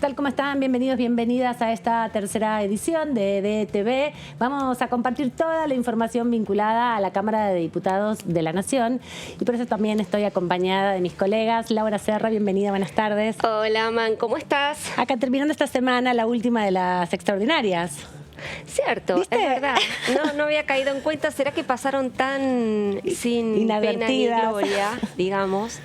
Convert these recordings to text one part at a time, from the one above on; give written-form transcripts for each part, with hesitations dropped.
tal? ¿Cómo están? Bienvenidos, bienvenidas a esta tercera edición de DTV. Vamos a compartir toda la información vinculada a la Cámara de Diputados de la Nación y por eso también estoy acompañada de mis colegas. Laura Serra, bienvenida, buenas tardes. Hola, Man, ¿cómo estás? Acá terminando esta semana la última de las extraordinarias. Cierto, ¿Viste? es verdad. No había caído en cuenta. ¿Será que pasaron tan sin pena ni gloria, digamos?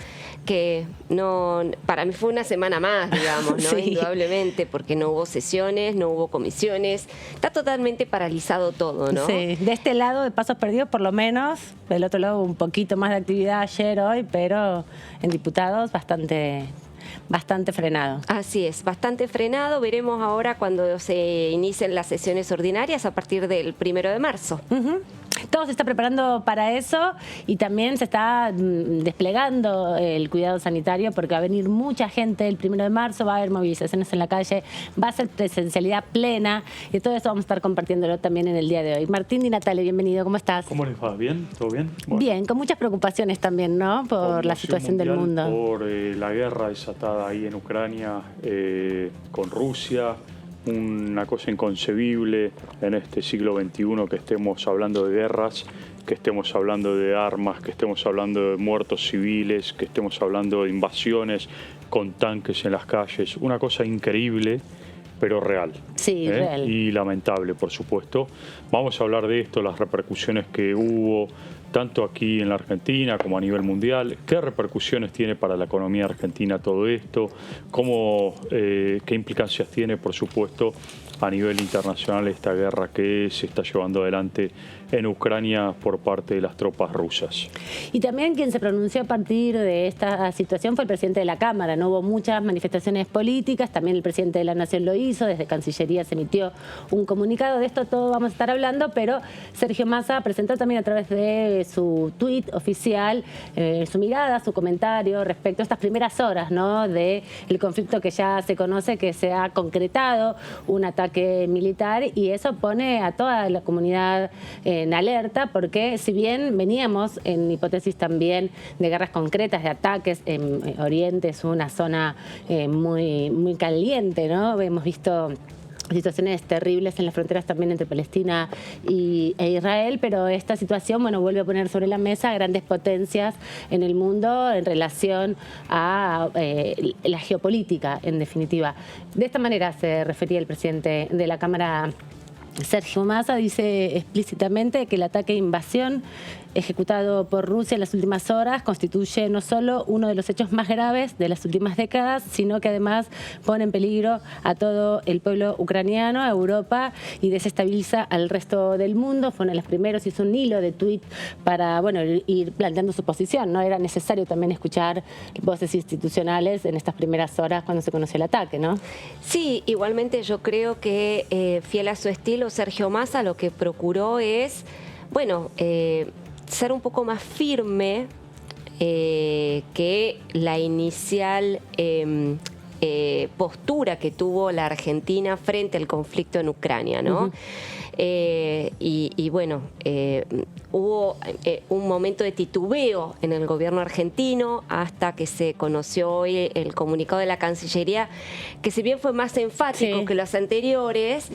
Que no, para mí fue una semana más, digamos, ¿no? Sí. Indudablemente, porque no hubo sesiones, no hubo comisiones, está totalmente paralizado todo, ¿no? Sí, de este lado de pasos perdidos por lo menos, del otro lado un poquito más de actividad ayer, hoy, pero en diputados bastante frenado. Así es, bastante frenado. Veremos ahora cuando se inicien las sesiones ordinarias a partir del 1 de marzo. Todo se está preparando para eso y también se está desplegando el cuidado sanitario porque va a venir mucha gente el 1 de marzo, va a haber movilizaciones en la calle, va a ser presencialidad plena y todo eso vamos a estar compartiéndolo también en el día de hoy. Martín y Natalia, bienvenido, ¿cómo estás? ¿Cómo les va? ¿Bien? ¿Todo bien? Bueno, Bien, con muchas preocupaciones también, ¿no? Por la situación del mundo. Por la guerra desatada ahí en Ucrania con Rusia. Una cosa inconcebible en este siglo XXI que estemos hablando de guerras, que estemos hablando de armas, que estemos hablando de muertos civiles, que estemos hablando de invasiones con tanques en las calles. Una cosa increíble, pero real. Sí, real. Y lamentable, por supuesto. Vamos a hablar de esto, las repercusiones que hubo, tanto aquí en la Argentina como a nivel mundial. ¿Qué repercusiones tiene para la economía argentina todo esto? ¿Qué implicancias tiene, por supuesto, a nivel internacional esta guerra que se está llevando adelante en Ucrania por parte de las tropas rusas? Y también quien se pronunció a partir de esta situación fue el presidente de la Cámara. No hubo muchas manifestaciones políticas, también el presidente de la Nación lo hizo, desde Cancillería se emitió un comunicado. De esto todo vamos a estar hablando, pero Sergio Massa presentó también a través de su tuit oficial su mirada, su comentario respecto a estas primeras horas, ¿no?, del conflicto que ya se conoce, que se ha concretado un ataque militar, y eso pone a toda la comunidad en alerta, porque si bien veníamos en hipótesis también de guerras concretas, de ataques en Oriente, es una zona muy caliente, ¿no? Hemos visto situaciones terribles en las fronteras también entre Palestina e Israel, pero esta situación, bueno, vuelve a poner sobre la mesa grandes potencias en el mundo en relación a la geopolítica, en definitiva. De esta manera se refería el presidente de la Cámara, Sergio Massa, dice explícitamente que el ataque de invasión ejecutado por Rusia en las últimas horas constituye no solo uno de los hechos más graves de las últimas décadas, sino que además pone en peligro a todo el pueblo ucraniano, a Europa, y desestabiliza al resto del mundo. Fue uno de los primeros, hizo un hilo de tuit para, bueno, ir planteando su posición, ¿no? Era necesario también escuchar voces institucionales en estas primeras horas cuando se conoció el ataque, ¿no? Sí, igualmente yo creo que fiel a su estilo, Sergio Massa lo que procuró es, bueno, ser un poco más firme que la inicial postura que tuvo la Argentina frente al conflicto en Ucrania, ¿no? Bueno, hubo un momento de titubeo en el gobierno argentino hasta que se conoció hoy el comunicado de la Cancillería, que si bien fue más enfático que los anteriores,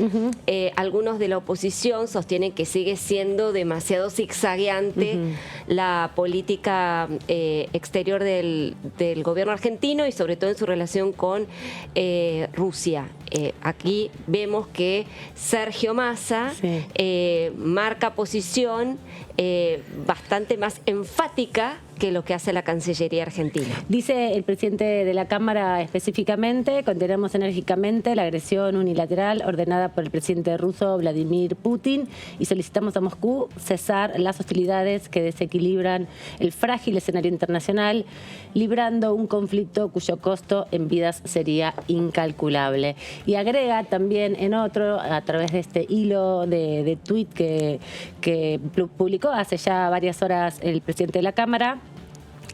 algunos de la oposición sostienen que sigue siendo demasiado zigzagueante la política exterior del gobierno argentino y sobre todo en su relación con Rusia. Aquí vemos que Sergio Massa marca posición bastante más enfática que lo que hace la Cancillería argentina. Dice el presidente de la Cámara específicamente: condenamos enérgicamente la agresión unilateral ordenada por el presidente ruso Vladimir Putin y solicitamos a Moscú cesar las hostilidades que desequilibran el frágil escenario internacional, librando un conflicto cuyo costo en vidas sería incalculable. Y agrega también en otro, a través de este hilo de tuit que publicó hace ya varias horas el presidente de la Cámara,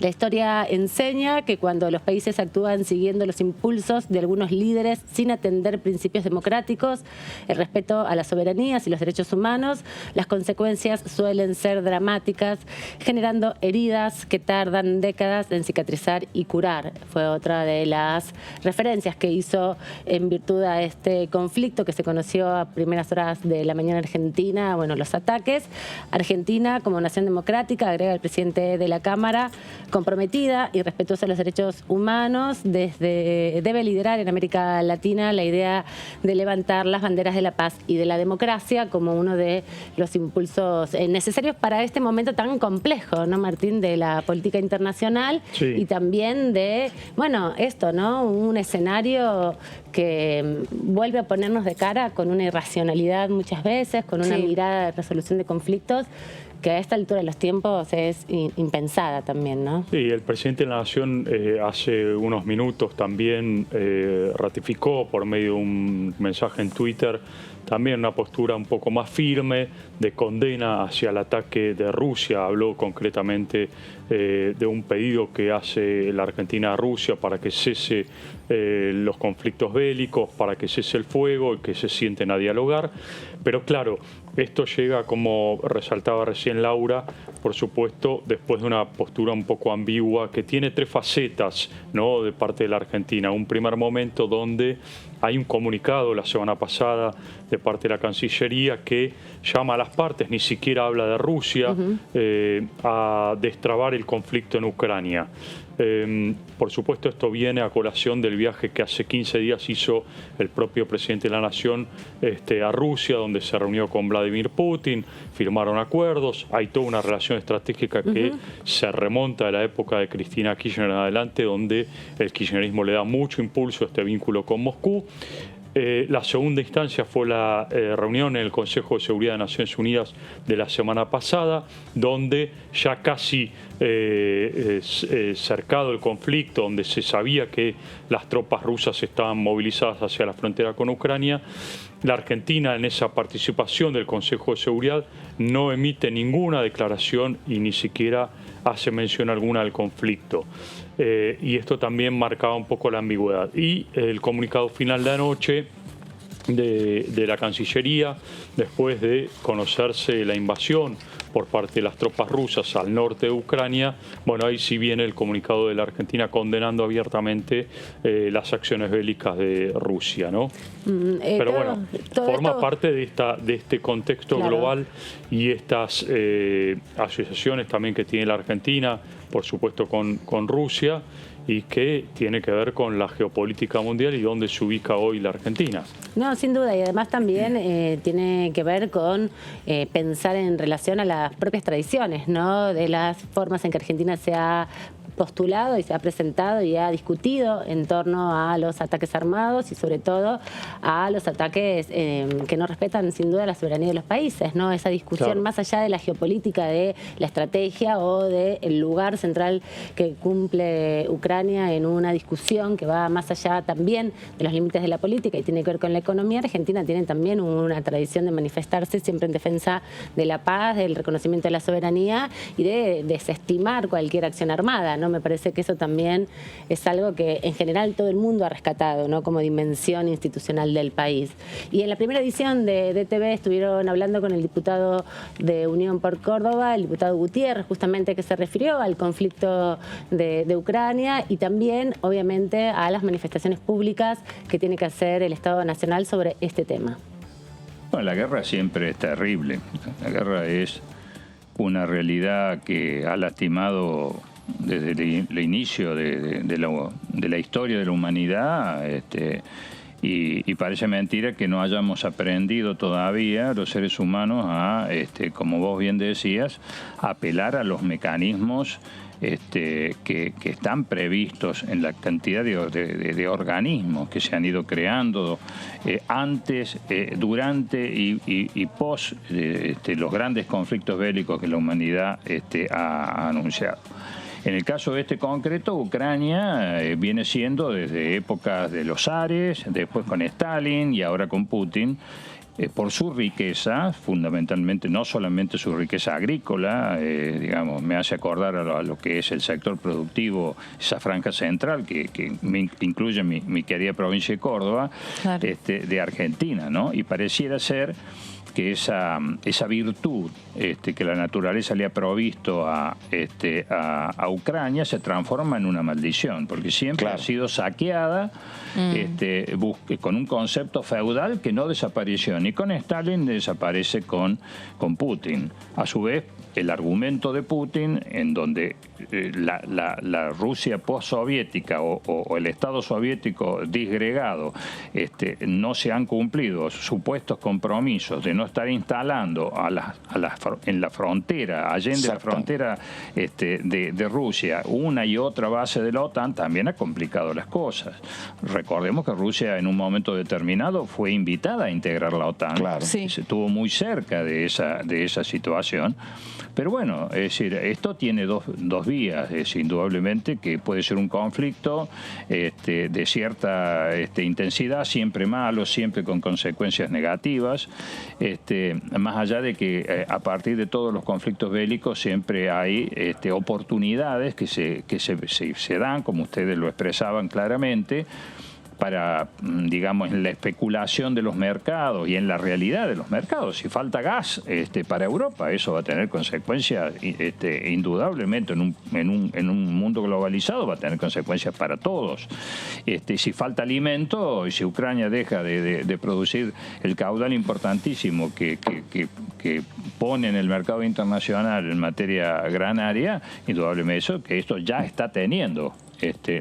La historia enseña que cuando los países actúan siguiendo los impulsos de algunos líderes sin atender principios democráticos, el respeto a las soberanías y los derechos humanos, las consecuencias suelen ser dramáticas, generando heridas que tardan décadas en cicatrizar y curar. Fue otra de las referencias que hizo en virtud a este conflicto que se conoció a primeras horas de la mañana argentina, bueno, los ataques. Argentina, como nación democrática, agrega el presidente de la Cámara, comprometida y respetuosa de los derechos humanos, debe liderar en América Latina la idea de levantar las banderas de la paz y de la democracia como uno de los impulsos necesarios para este momento tan complejo, ¿no, Martín?, de la política internacional. Sí. Y también de, bueno, esto, ¿no?, un escenario que vuelve a ponernos de cara con una irracionalidad muchas veces, con una mirada de resolución de conflictos que a esta altura de los tiempos es impensada también, ¿no? Sí, el presidente de la Nación hace unos minutos también ratificó por medio de un mensaje en Twitter también una postura un poco más firme de condena hacia el ataque de Rusia. Habló concretamente de un pedido que hace la Argentina a Rusia para que cese los conflictos bélicos, para que cese el fuego y que se sienten a dialogar. Pero claro, esto llega, como resaltaba recién Laura, por supuesto, después de una postura un poco ambigua que tiene tres facetas, ¿no?, de parte de la Argentina. Un primer momento donde hay un comunicado la semana pasada de parte de la Cancillería que llama a las partes, ni siquiera habla de Rusia, a destrabar el conflicto en Ucrania. Por supuesto, esto viene a colación del viaje que hace 15 días hizo el propio presidente de la Nación a Rusia, donde se reunió con Vladimir Putin, firmaron acuerdos, hay toda una relación estratégica que se remonta a la época de Cristina Kirchner en adelante, donde el kirchnerismo le da mucho impulso a este vínculo con Moscú. La segunda instancia fue la reunión en el Consejo de Seguridad de Naciones Unidas de la semana pasada, donde ya casi cercado el conflicto, donde se sabía que las tropas rusas estaban movilizadas hacia la frontera con Ucrania, la Argentina en esa participación del Consejo de Seguridad no emite ninguna declaración y ni siquiera hace mención alguna del conflicto. Y esto también marcaba un poco la ambigüedad. Y el comunicado final de anoche de la Cancillería, después de conocerse la invasión por parte de las tropas rusas al norte de Ucrania, bueno, ahí sí viene el comunicado de la Argentina condenando abiertamente las acciones bélicas de Rusia, ¿no? Pero bueno, forma parte de este contexto global y estas asociaciones también que tiene la Argentina, por supuesto con Rusia, y que tiene que ver con la geopolítica mundial y dónde se ubica hoy la Argentina. No, sin duda, y además también tiene que ver con pensar en relación a las propias tradiciones, ¿no?, de las formas en que Argentina se ha postulado y se ha presentado y ha discutido en torno a los ataques armados y sobre todo a los ataques que no respetan sin duda la soberanía de los países, ¿no? Esa discusión más allá de la geopolítica, de la estrategia o del lugar central que cumple Ucrania en una discusión que va más allá también de los límites de la política y tiene que ver con la economía. Argentina tiene también una tradición de manifestarse siempre en defensa de la paz, del reconocimiento de la soberanía y de desestimar cualquier acción armada, ¿no? Me parece que eso también es algo que en general todo el mundo ha rescatado, ¿no?, como dimensión institucional del país. Y en la primera edición de DTV estuvieron hablando con el diputado de Unión por Córdoba, el diputado Gutiérrez, justamente, que se refirió al conflicto de Ucrania y también, obviamente, a las manifestaciones públicas que tiene que hacer el Estado Nacional sobre este tema. Bueno, la guerra siempre es terrible. La guerra es una realidad que ha lastimado desde el inicio de la historia de la humanidad, y parece mentira que no hayamos aprendido todavía los seres humanos a, como vos bien decías, apelar a los mecanismos que están previstos en la cantidad de organismos que se han ido creando antes, durante y post los grandes conflictos bélicos que la humanidad ha anunciado. En el caso de este concreto, Ucrania viene siendo desde épocas de los zares, después con Stalin y ahora con Putin, por su riqueza, fundamentalmente no solamente su riqueza agrícola, digamos, me hace acordar a lo que es el sector productivo, esa franja central que incluye mi querida provincia de Córdoba, claro, de Argentina, ¿no? Y pareciera ser que esa virtud que la naturaleza le ha provisto a Ucrania se transforma en una maldición, porque siempre, claro, ha sido saqueada con un concepto feudal que no desapareció ni con Stalin, ni desaparece con Putin. A su vez, el argumento de Putin, en donde la Rusia postsoviética o el Estado soviético disgregado no se han cumplido supuestos compromisos de no estar instalando en la frontera, allende la frontera de Rusia, una y otra base de la OTAN, también ha complicado las cosas. Recordemos que Rusia en un momento determinado fue invitada a integrar la OTAN, claro, sí, se estuvo muy cerca de esa situación. Pero bueno, es decir, esto tiene dos vías, indudablemente que puede ser un conflicto de cierta intensidad, siempre malo, siempre con consecuencias negativas, más allá de que a partir de todos los conflictos bélicos siempre hay oportunidades que se dan, como ustedes lo expresaban claramente, para, digamos, en la especulación de los mercados y en la realidad de los mercados. Si falta gas para Europa, eso va a tener consecuencias indudablemente en un mundo globalizado, va a tener consecuencias para todos. Si falta alimento y si Ucrania deja de producir el caudal importantísimo que pone en el mercado internacional en materia granaria, indudablemente esto ya está teniendo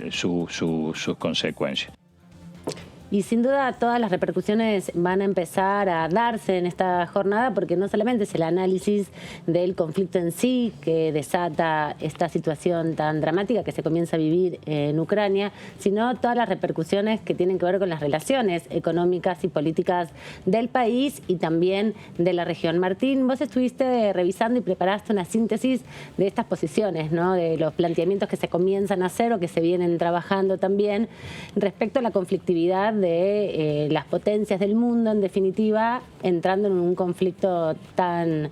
sus consecuencias. Y sin duda todas las repercusiones van a empezar a darse en esta jornada, porque no solamente es el análisis del conflicto en sí que desata esta situación tan dramática que se comienza a vivir en Ucrania, sino todas las repercusiones que tienen que ver con las relaciones económicas y políticas del país y también de la región. Martín, vos estuviste revisando y preparaste una síntesis de estas posiciones, ¿no? De los planteamientos que se comienzan a hacer o que se vienen trabajando también respecto a la conflictividad de las potencias del mundo, en definitiva, entrando en un conflicto tan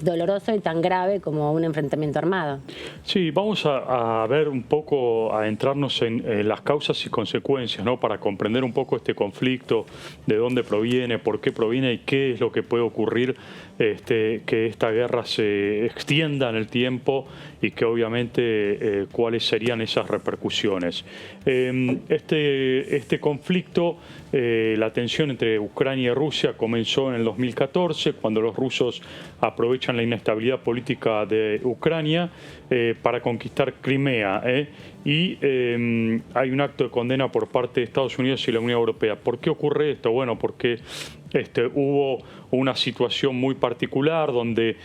doloroso y tan grave como un enfrentamiento armado. Sí, vamos a ver un poco, a entrarnos en las causas y consecuencias, ¿no? Para comprender un poco este conflicto, de dónde proviene, por qué proviene y qué es lo que puede ocurrir, que esta guerra se extienda en el tiempo y que obviamente cuáles serían esas repercusiones. Este conflicto, la tensión entre Ucrania y Rusia comenzó en el 2014, cuando los rusos aprovechan la inestabilidad política de Ucrania para conquistar Crimea. Y hay un acto de condena por parte de Estados Unidos y la Unión Europea. ¿Por qué ocurre esto? Bueno, porque hubo una situación muy particular donde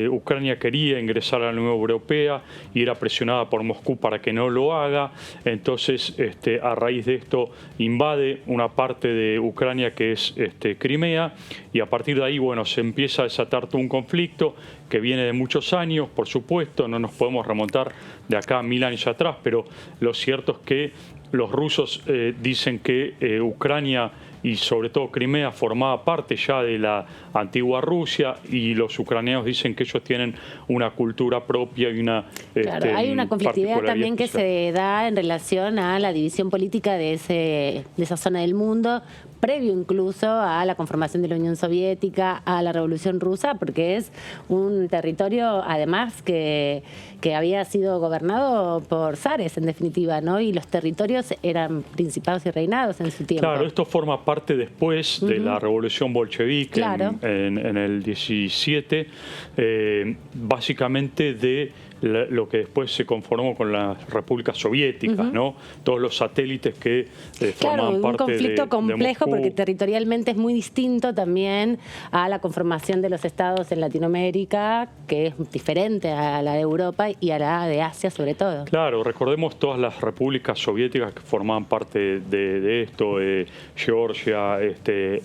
Ucrania quería ingresar a la Unión Europea y era presionada por Moscú para que no lo haga. Entonces, a raíz de esto, invade una parte de Ucrania que es Crimea, y a partir de ahí, bueno, se empieza a desatar todo un conflicto que viene de muchos años, por supuesto, no nos podemos remontar de acá a 1000 años atrás, pero lo cierto es que los rusos dicen que Ucrania y sobre todo Crimea formaba parte ya de la antigua Rusia, y los ucranianos dicen que ellos tienen una cultura propia y una Claro, hay una conflictividad también que se da en relación a la división política de esa zona del mundo, previo incluso a la conformación de la Unión Soviética, a la Revolución Rusa, porque es un territorio además que había sido gobernado por zares, en definitiva, ¿no? Y los territorios eran principados y reinados en su tiempo. Claro, esto forma parte después de la Revolución Bolchevique, claro, en el 17, básicamente de lo que después se conformó con las repúblicas soviéticas, ¿no? Todos los satélites que formaban parte un conflicto de complejo, Moscú, porque territorialmente es muy distinto también a la conformación de los estados en Latinoamérica, que es diferente a la de Europa y a la de Asia sobre todo. Claro, recordemos todas las repúblicas soviéticas que formaban parte de esto, Georgia,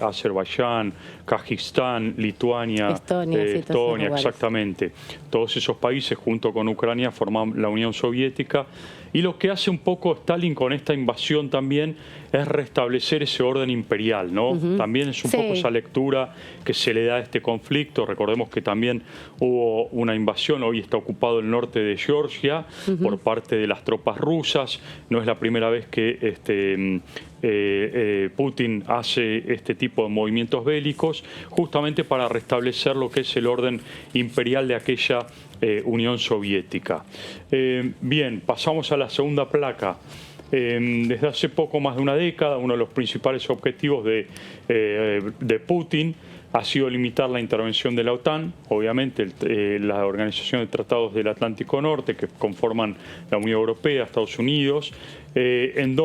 Azerbaiyán, Kazajistán, Lituania, Estonia, exactamente. Todos esos países junto con Ucrania forman la Unión Soviética. Y lo que hace un poco Stalin con esta invasión también es restablecer ese orden imperial, ¿no? También es un poco esa lectura que se le da a este conflicto. Recordemos que también hubo una invasión, hoy está ocupado el norte de Georgia por parte de las tropas rusas. No es la primera vez que Putin hace este tipo de movimientos bélicos, justamente para restablecer lo que es el orden imperial de aquella Unión Soviética. Bien, pasamos a la segunda placa. Desde hace poco más de una década, uno de los principales objetivos de Putin ha sido limitar la intervención de la OTAN, obviamente la Organización de Tratados del Atlántico Norte, que conforman la Unión Europea, Estados Unidos, en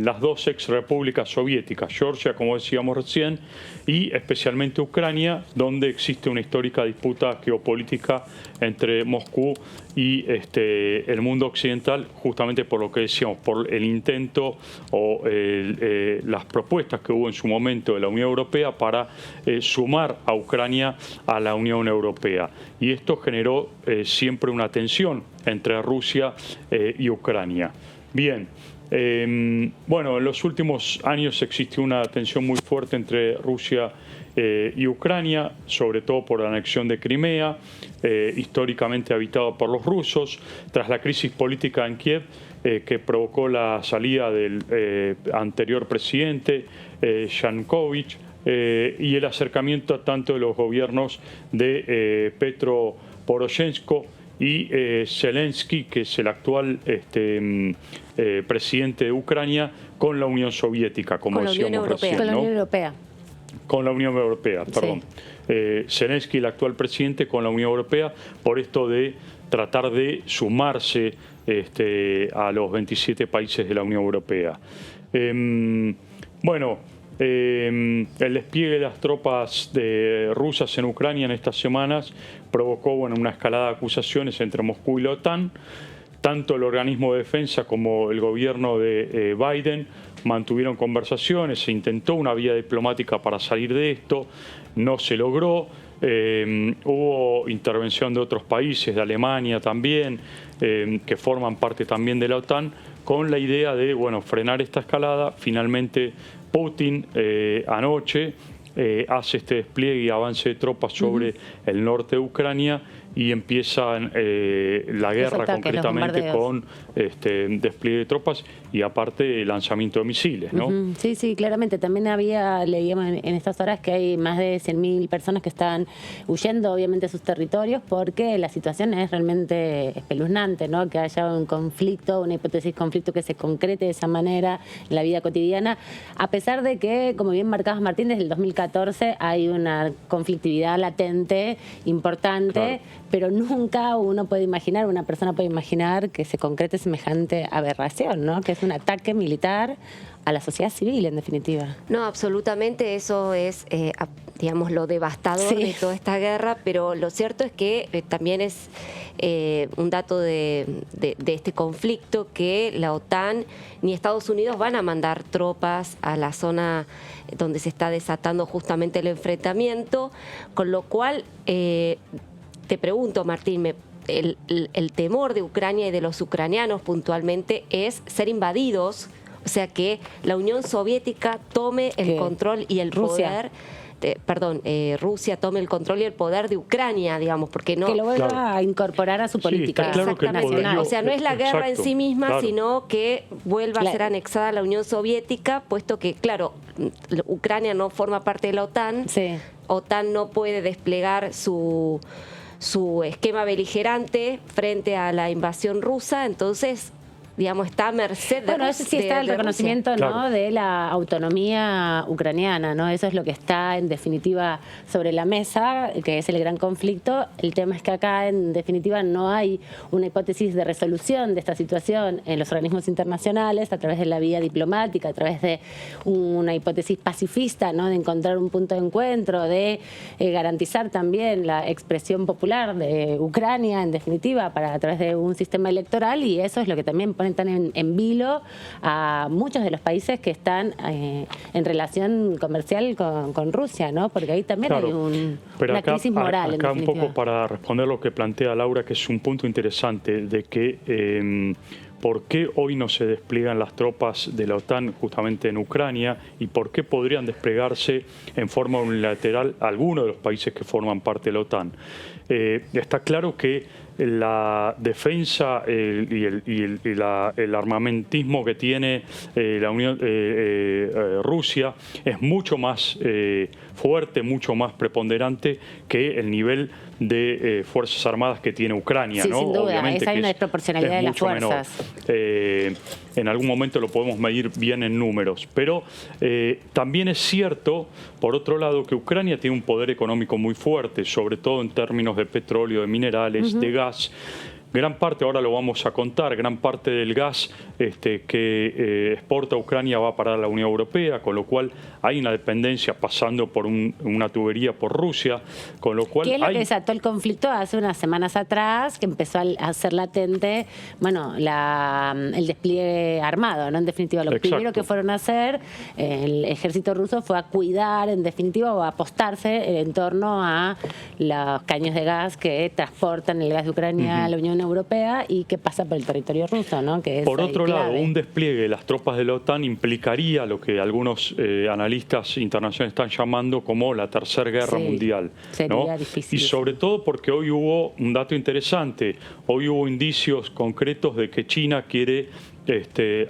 las dos ex repúblicas soviéticas, Georgia, como decíamos recién, y especialmente Ucrania, donde existe una histórica disputa geopolítica entre Moscú y el mundo occidental, justamente por lo que decíamos, por el intento o las propuestas que hubo en su momento de la Unión Europea para sumar a Ucrania a la Unión Europea. Y esto generó siempre una tensión entre Rusia y Ucrania. Bien, bueno, en los últimos años existió una tensión muy fuerte entre Rusia y Ucrania, sobre todo por la anexión de Crimea, históricamente habitado por los rusos, tras la crisis política en Kiev que provocó la salida del anterior presidente, Yanukovych, y el acercamiento tanto de los gobiernos de Petro Poroshenko y Zelensky, que es el actual presidente de Ucrania, con la Unión Soviética, como decíamos recién, ¿no? Con la Unión Europea. Con la Unión Europea, perdón. Zelensky, el actual presidente, con la Unión Europea, por esto de tratar de sumarse a los 27 países de la Unión Europea. Bueno, el despliegue de las tropas rusas en Ucrania en estas semanas provocó una escalada de acusaciones entre Moscú y la OTAN. Tanto el organismo de defensa como el gobierno de Biden mantuvieron conversaciones, se intentó una vía diplomática para salir de esto, no se logró. Hubo intervención de otros países, de Alemania también, que forman parte también de la OTAN, con la idea de frenar esta escalada. Finalmente Putin anoche hace este despliegue y avance de tropas sobre el norte de Ucrania y empieza la guerra concretamente con despliegue de tropas y aparte lanzamiento de misiles, ¿no? Sí, sí, claramente. También leíamos en estas horas que hay más de 100.000 personas que están huyendo obviamente de sus territorios porque la situación es realmente espeluznante, ¿no? Que haya un conflicto, una hipótesis de conflicto que se concrete de esa manera en la vida cotidiana, a pesar de que, como bien marcabas Martín, desde el 2014 hay una conflictividad latente importante, claro, pero nunca una persona puede imaginar que se concrete semejante aberración, ¿no? Que es un ataque militar a la sociedad civil, en definitiva. No, absolutamente, eso es, digamos, lo devastador de toda esta guerra, pero lo cierto es que también es un dato de este conflicto que la OTAN ni Estados Unidos van a mandar tropas a la zona donde se está desatando justamente el enfrentamiento, con lo cual te pregunto, Martín, el temor de Ucrania y de los ucranianos puntualmente es ser invadidos, o sea, que la Unión Soviética tome el control y el poder... Rusia tome el control y el poder de Ucrania, digamos, porque no... Que lo vuelva a incorporar a su política nacional. O sea, no es la guerra en sí misma, sino que vuelva a ser anexada a la Unión Soviética, puesto que, claro, Ucrania no forma parte de la OTAN, OTAN no puede desplegar su esquema beligerante frente a la invasión rusa, entonces, digamos, está a merced de Bueno, eso sí está el reconocimiento, ¿no?, claro, de la autonomía ucraniana, ¿no? Eso es lo que está, en definitiva, sobre la mesa, que es el gran conflicto. El tema es que acá, en definitiva, no hay una hipótesis de resolución de esta situación en los organismos internacionales a través de la vía diplomática, a través de una hipótesis pacifista, ¿no?, de encontrar un punto de encuentro, de garantizar también la expresión popular de Ucrania, en definitiva, a través de un sistema electoral, y eso es lo que también pone ponen tan en vilo a muchos de los países que están en relación comercial con Rusia, ¿no? Porque ahí también hay una crisis moral. Acá un poco para responder lo que plantea Laura, que es un punto interesante, de que por qué hoy no se despliegan las tropas de la OTAN justamente en Ucrania y por qué podrían desplegarse en forma unilateral algunos de los países que forman parte de la OTAN. Está claro que la defensa y el armamentismo que tiene Rusia es mucho más fuerte, mucho más preponderante que el nivel de Fuerzas Armadas que tiene Ucrania, sí, ¿no? Sin duda, obviamente hay una desproporcionalidad de las fuerzas. En algún momento lo podemos medir bien en números, pero también es cierto, por otro lado, que Ucrania tiene un poder económico muy fuerte, sobre todo en términos de petróleo, de minerales, de gas. Gran parte, ahora lo vamos a contar, gran parte del gas que exporta Ucrania va a parar a la Unión Europea, con lo cual hay una dependencia pasando por una tubería por Rusia, con lo cual ¿Qué es lo que desató el conflicto hace unas semanas atrás, que empezó a ser latente, bueno, el despliegue armado, ¿no? En definitiva, lo primero que fueron a hacer el ejército ruso fue a cuidar, en definitiva, o a apostarse en torno a los caños de gas que transportan el gas de Ucrania a la Unión Europea y que pasa por el territorio ruso, ¿no? Que es por otro lado, clave. un despliegue de las tropas de la OTAN implicaría lo que algunos analistas internacionales están llamando como la Tercera Guerra Mundial, sería ¿no? difícil. Y sobre todo porque hoy hubo un dato interesante, hoy hubo indicios concretos de que China quiere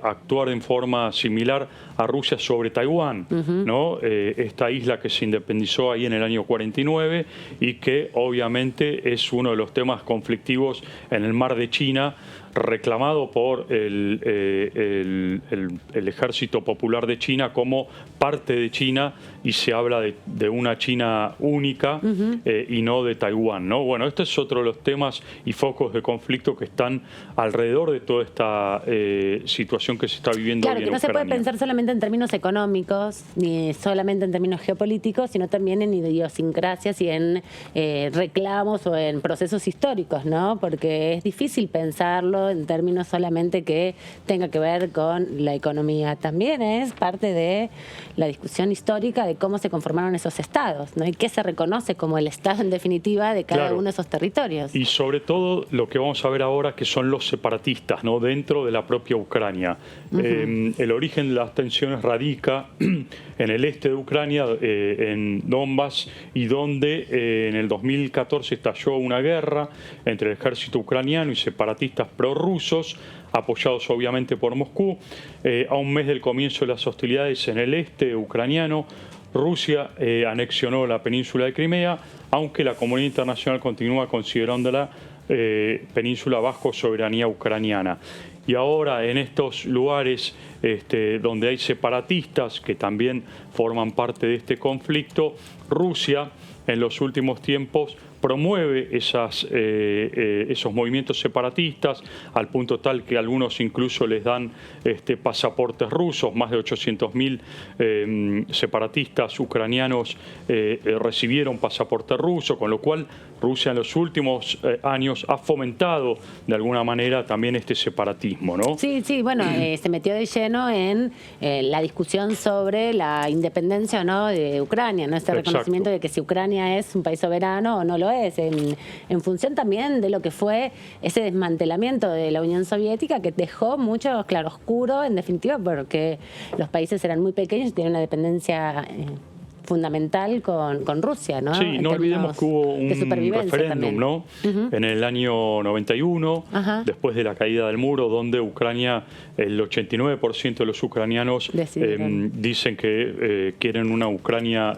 actuar en forma similar a Rusia sobre Taiwán, ¿no? Esta isla que se independizó ahí en el año 49 y que obviamente es uno de los temas conflictivos en el mar de China, reclamado por el Ejército Popular de China como parte de China, y se habla de una China única y no de Taiwán, ¿no? Bueno, este es otro de los temas y focos de conflicto que están alrededor de toda esta situación que se está viviendo hoy en Ucrania. Claro, que no se puede pensar solamente en términos económicos, ni solamente en términos geopolíticos, sino también en idiosincrasias y en reclamos o en procesos históricos, ¿no? Porque es difícil pensarlo en términos solamente que tenga que ver con la economía. También es parte de la discusión histórica de cómo se conformaron esos estados, ¿no? Y qué se reconoce como el estado en definitiva de cada uno de esos territorios. Y sobre todo lo que vamos a ver ahora, que son los separatistas, ¿no? Dentro de la propia Ucrania. El origen de las tensiones radica en el este de Ucrania, en Donbass, y donde en el 2014 estalló una guerra entre el ejército ucraniano y separatistas prorrusos, apoyados obviamente por Moscú. A un mes del comienzo de las hostilidades en el este ucraniano, Rusia anexionó la península de Crimea, aunque la comunidad internacional continúa considerando la península bajo soberanía ucraniana. Y ahora en estos lugares donde hay separatistas que también forman parte de este conflicto, Rusia en los últimos tiempos promueve esos movimientos separatistas, al punto tal que algunos incluso les dan pasaportes rusos. Más de 800.000 separatistas ucranianos recibieron pasaporte ruso, con lo cual Rusia en los últimos años ha fomentado de alguna manera también este separatismo, ¿no? Sí, bueno, se metió de lleno en la discusión sobre la independencia o no de Ucrania, ¿no? Este reconocimiento de que si Ucrania es un país soberano o no lo es, en función también de lo que fue ese desmantelamiento de la Unión Soviética, que dejó mucho claroscuro, en definitiva, porque los países eran muy pequeños y tenían una dependencia fundamental con Rusia, ¿no? Sí, no olvidemos que hubo un referéndum, ¿no? En el año 91, después de la caída del muro, donde Ucrania, el 89% de los ucranianos dicen que quieren una Ucrania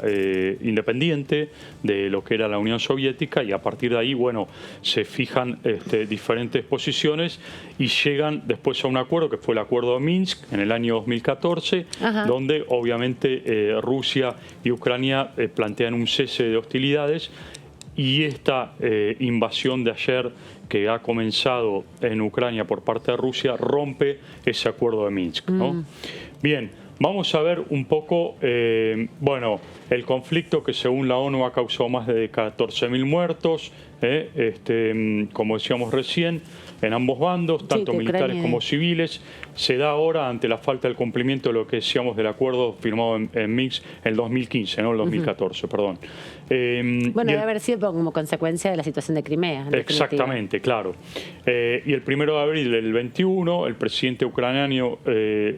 independiente de lo que era la Unión Soviética, y a partir de ahí, bueno, se fijan diferentes posiciones y llegan después a un acuerdo que fue el Acuerdo de Minsk en el año 2014, donde obviamente Rusia y Ucrania plantean un cese de hostilidades, y esta invasión de ayer que ha comenzado en Ucrania por parte de Rusia rompe ese acuerdo de Minsk, ¿no? Bien, vamos a ver un poco, bueno, el conflicto que según la ONU ha causado más de 14.000 muertos, como decíamos recién, en ambos bandos, tanto militares como civiles. Se da ahora ante la falta del cumplimiento de lo que decíamos del acuerdo firmado en Minsk en el 2015, no el 2014, perdón. Bueno, debe haber sido como consecuencia de la situación de Crimea. Exactamente, claro. Y el 1 de abril del 21, el presidente ucraniano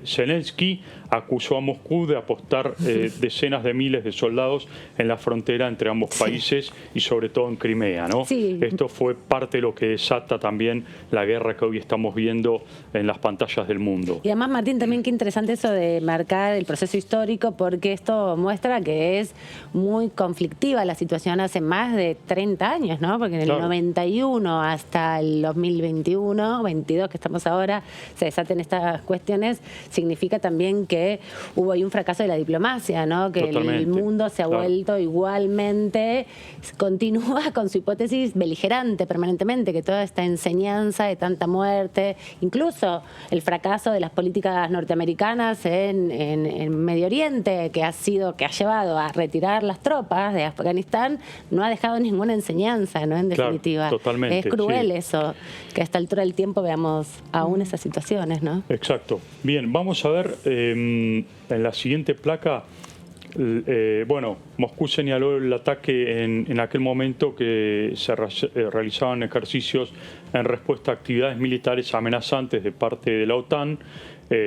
Zelensky acusó a Moscú de apostar decenas de miles de soldados en la frontera entre ambos países y sobre todo en Crimea, ¿no? Sí. Esto fue parte de lo que desata también la guerra que hoy estamos viendo en las pantallas del mundo. Y además, Martín, también qué interesante eso de marcar el proceso histórico, porque esto muestra que es muy conflictiva la situación hace más de 30 años, ¿no? Porque en el 91 hasta el 2021, 22 que estamos ahora, se desaten estas cuestiones, significa también que hubo ahí un fracaso de la diplomacia, ¿no? Que el mundo se ha vuelto igualmente, continúa con su hipótesis beligerante permanentemente, que toda esta enseñanza de tanta muerte, incluso el fracaso de las políticas norteamericanas en Medio Oriente, que ha llevado a retirar las tropas de Afganistán, no ha dejado ninguna enseñanza, ¿no? En definitiva. Claro, totalmente. Es cruel eso, que a esta altura del tiempo veamos aún esas situaciones, ¿no? Exacto. Bien, vamos a ver en la siguiente placa. Bueno, Moscú señaló el ataque en aquel momento que se realizaban ejercicios en respuesta a actividades militares amenazantes de parte de la OTAN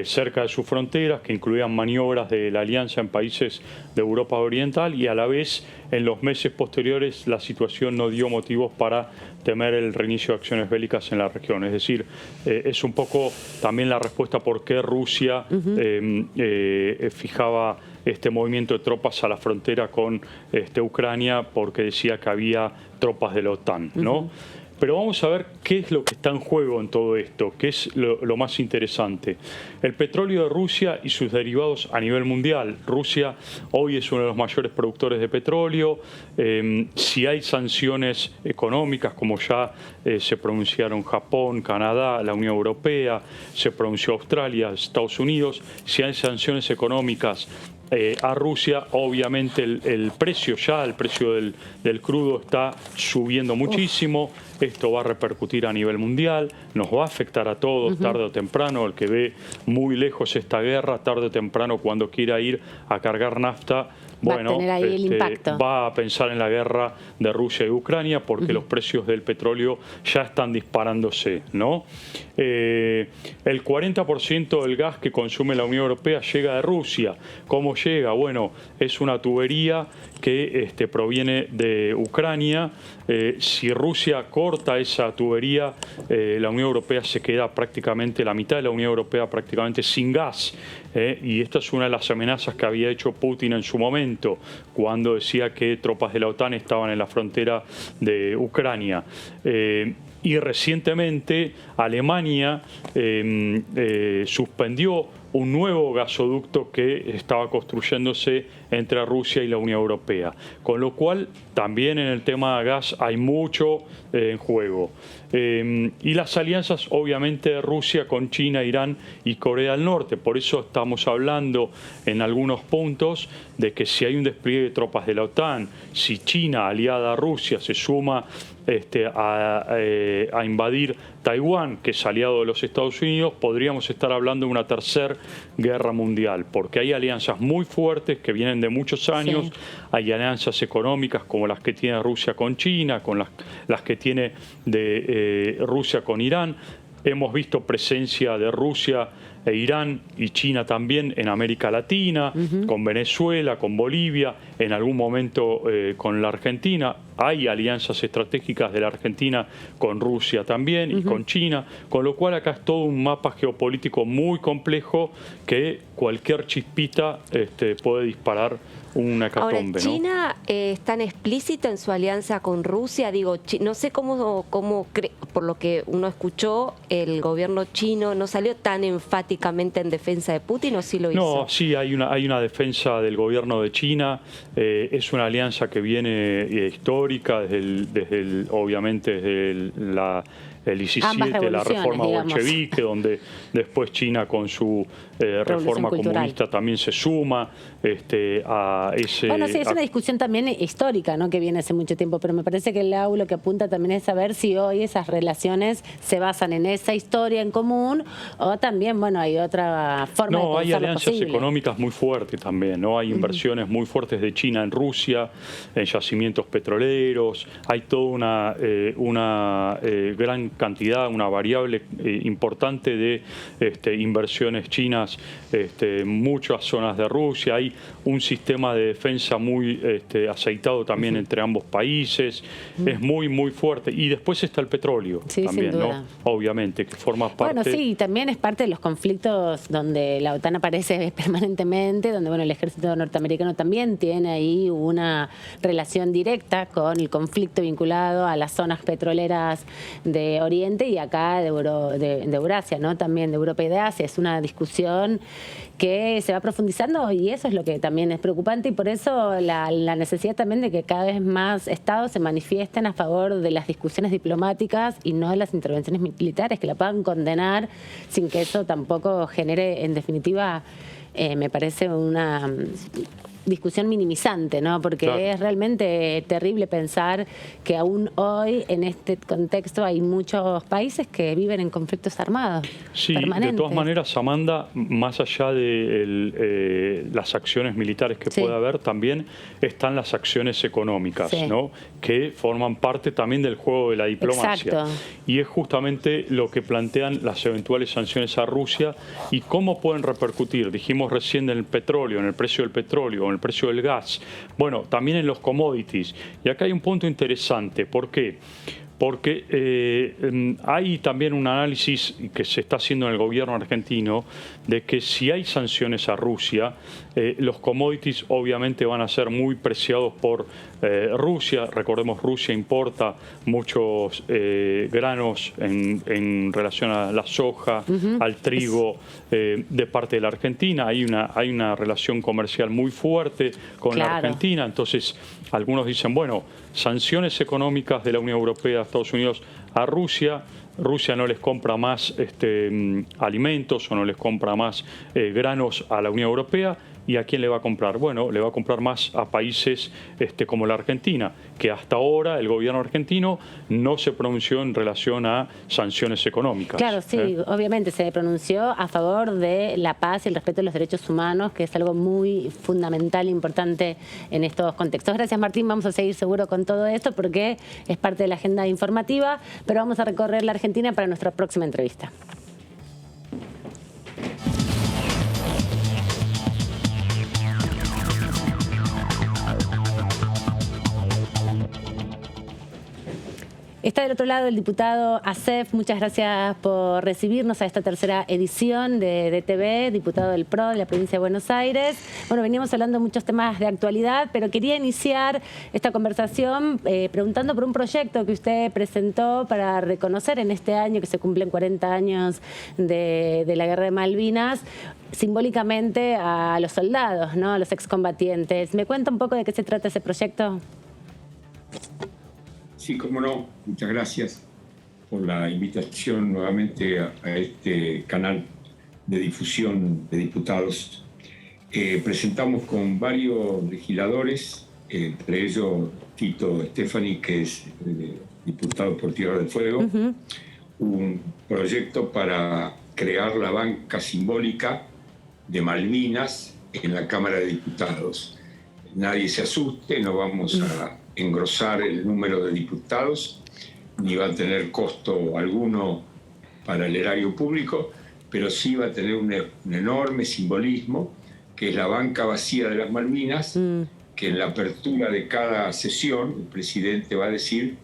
cerca de sus fronteras, que incluían maniobras de la alianza en países de Europa Oriental, y a la vez en los meses posteriores la situación no dio motivos para temer el reinicio de acciones bélicas en la región. Es decir, es un poco también la respuesta por qué Rusia fijaba este movimiento de tropas a la frontera con Ucrania, porque decía que había tropas de la OTAN, ¿no? Pero vamos a ver qué es lo que está en juego en todo esto, qué es lo más interesante. El petróleo de Rusia y sus derivados a nivel mundial. Rusia hoy es uno de los mayores productores de petróleo. Si hay sanciones económicas, como ya se pronunciaron Japón, Canadá, la Unión Europea, se pronunció Australia, Estados Unidos, si hay sanciones económicas a Rusia, obviamente el precio del crudo está subiendo muchísimo. Esto va a repercutir a nivel mundial, nos va a afectar a todos tarde o temprano. El que ve muy lejos esta guerra, tarde o temprano, cuando quiera ir a cargar nafta, bueno, va a pensar en la guerra de Rusia y Ucrania, porque los precios del petróleo ya están disparándose, ¿no? El 40% del gas que consume la Unión Europea llega de Rusia. ¿Cómo llega? Bueno, es una tubería que proviene de Ucrania. Si Rusia corta esa tubería, la Unión Europea se queda prácticamente, la mitad de la Unión Europea prácticamente sin gas. Y esta es una de las amenazas que había hecho Putin en su momento, cuando decía que tropas de la OTAN estaban en la frontera de Ucrania. Y recientemente Alemania suspendió un nuevo gasoducto que estaba construyéndose entre Rusia y la Unión Europea. Con lo cual, también en el tema de gas hay mucho en juego. Y las alianzas, obviamente, de Rusia con China, Irán y Corea del Norte. Por eso estamos hablando en algunos puntos de que si hay un despliegue de tropas de la OTAN, si China, aliada a Rusia, se suma a invadir Taiwán, que es aliado de los Estados Unidos, podríamos estar hablando de una tercera guerra mundial, porque hay alianzas muy fuertes que vienen de muchos años. Hay alianzas económicas como las que tiene Rusia con China, con las que tiene Rusia con Irán. Hemos visto presencia de Rusia e Irán y China también en América Latina, con Venezuela, con Bolivia, en algún momento con la Argentina. Hay alianzas estratégicas de la Argentina con Rusia también y con China, con lo cual acá es todo un mapa geopolítico muy complejo que cualquier chispita puede disparar una hecatombe. Ahora, China es tan explícita en su alianza con Rusia. Digo, no sé cómo por lo que uno escuchó, el gobierno chino no salió tan enfáticamente en defensa de Putin, ¿o sí lo hizo? No, sí, hay una defensa del gobierno de China. Es una alianza que viene histórica, obviamente desde el 17, la reforma bolchevique, donde después China con su reforma comunista también se suma a ese... Bueno, sí, es una discusión también histórica, ¿no?, que viene hace mucho tiempo, pero me parece que el Lau lo que apunta también es saber si hoy esas relaciones se basan en esa historia en común o también, bueno, hay otra forma de pensarlo. No, hay alianzas económicas muy fuertes también, ¿no? Hay inversiones muy fuertes de China en Rusia, en yacimientos petroleros, hay toda una gran cantidad, una variable importante de inversiones chinas, muchas zonas de Rusia, hay un sistema de defensa muy aceitado también entre ambos países, es muy fuerte. Y después está el petróleo también, ¿no? Obviamente, que forma parte... Bueno, sí, también es parte de los conflictos donde la OTAN aparece permanentemente, donde bueno, el ejército norteamericano también tiene ahí una relación directa con el conflicto vinculado a las zonas petroleras de Oriente y acá de Eurasia, ¿no? También de Europa y de Asia. Es una discusión que se va profundizando y eso es lo que también es preocupante y por eso la necesidad también de que cada vez más estados se manifiesten a favor de las discusiones diplomáticas y no de las intervenciones militares, que la puedan condenar sin que eso tampoco genere, en definitiva, me parece una discusión minimizante, ¿no? Porque es realmente terrible pensar que aún hoy, en este contexto, hay muchos países que viven en conflictos armados permanentes. De todas maneras, Amanda, más allá de las acciones militares que pueda haber, también están las acciones económicas, ¿no?, que forman parte también del juego de la diplomacia. Y es justamente lo que plantean las eventuales sanciones a Rusia y cómo pueden repercutir. Dijimos recién en el petróleo, en el precio del petróleo, en el precio del gas, bueno, también en los commodities. Y acá hay un punto interesante. ¿Por qué? Porque hay también un análisis que se está haciendo en el gobierno argentino de que si hay sanciones a Rusia, los commodities obviamente van a ser muy preciados por Rusia. Recordemos, Rusia importa muchos granos en relación a la soja, al trigo de parte de la Argentina. Hay una relación comercial muy fuerte con la Argentina. Entonces, algunos dicen, bueno, sanciones económicas de la Unión Europea, Estados Unidos a Rusia. Rusia no les compra más alimentos o no les compra más granos a la Unión Europea. ¿Y a quién le va a comprar? Bueno, le va a comprar más a países como la Argentina, que hasta ahora el gobierno argentino no se pronunció en relación a sanciones económicas. Claro, sí, obviamente se pronunció a favor de la paz y el respeto de los derechos humanos, que es algo muy fundamental e importante en estos contextos. Gracias, Martín. Vamos a seguir seguro con todo esto porque es parte de la agenda informativa, pero vamos a recorrer la Argentina para nuestra próxima entrevista. Está del otro lado el diputado Acef. Muchas gracias por recibirnos a esta tercera edición de DTV, diputado del PRO de la provincia de Buenos Aires. Bueno, veníamos hablando de muchos temas de actualidad, pero quería iniciar esta conversación preguntando por un proyecto que usted presentó para reconocer en este año que se cumplen 40 años de la Guerra de Malvinas, simbólicamente a los soldados, ¿no?, a los excombatientes. ¿Me cuenta un poco de qué se trata ese proyecto? Sí, cómo no. Muchas gracias por la invitación nuevamente a este canal de difusión de diputados. Presentamos con varios legisladores, entre ellos Tito Stefani, que es diputado por Tierra del Fuego, un proyecto para crear la banca simbólica de Malvinas en la Cámara de Diputados. Nadie se asuste, no vamos a engrosar el número de diputados, ni va a tener costo alguno para el erario público, pero sí va a tener un enorme simbolismo, que es la banca vacía de las Malvinas, que en la apertura de cada sesión el presidente va a decir,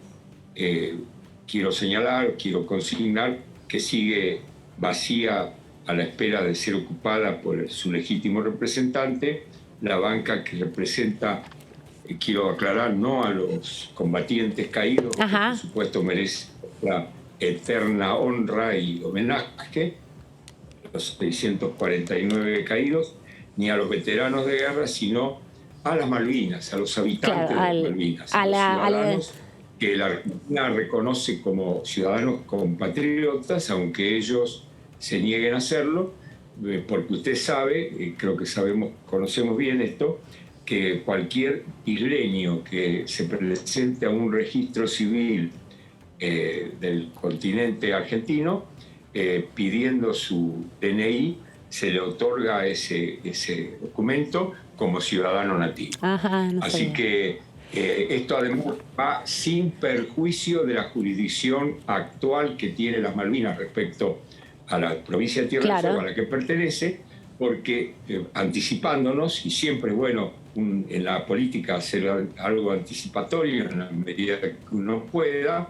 quiero señalar, quiero consignar, que sigue vacía a la espera de ser ocupada por su legítimo representante, la banca que representa, quiero aclarar, no a los combatientes caídos, que por supuesto merece la eterna honra y homenaje, los 649 caídos, ni a los veteranos de guerra, sino a las Malvinas, a los habitantes de las Malvinas, a los ciudadanos que la Argentina reconoce como ciudadanos compatriotas, aunque ellos se nieguen a hacerlo, porque usted sabe, creo que conocemos bien esto, que cualquier isleño que se presente a un registro civil del continente argentino pidiendo su DNI, se le otorga ese documento como ciudadano nativo. Ajá, no Así sabía. que esto además va sin perjuicio de la jurisdicción actual que tiene las Malvinas respecto a la provincia de Tierra del Fuego a la que pertenece, porque anticipándonos, y siempre es bueno en la política hacer algo anticipatorio en la medida que uno pueda,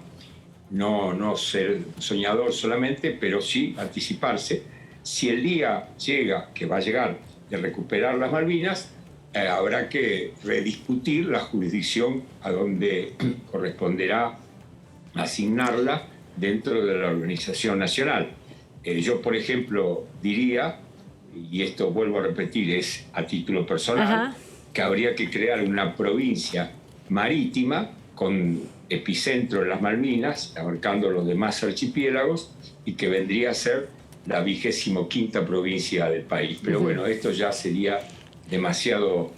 no ser soñador solamente, pero sí anticiparse. Si el día llega, que va a llegar, de recuperar las Malvinas, habrá que rediscutir la jurisdicción a donde corresponderá asignarla dentro de la organización nacional. Yo, por ejemplo, diría, y esto vuelvo a repetir, es a título personal, que habría que crear una provincia marítima con epicentro en las Malvinas, abarcando los demás archipiélagos, y que vendría a ser la 25ª provincia del país. Pero bueno, esto ya sería demasiado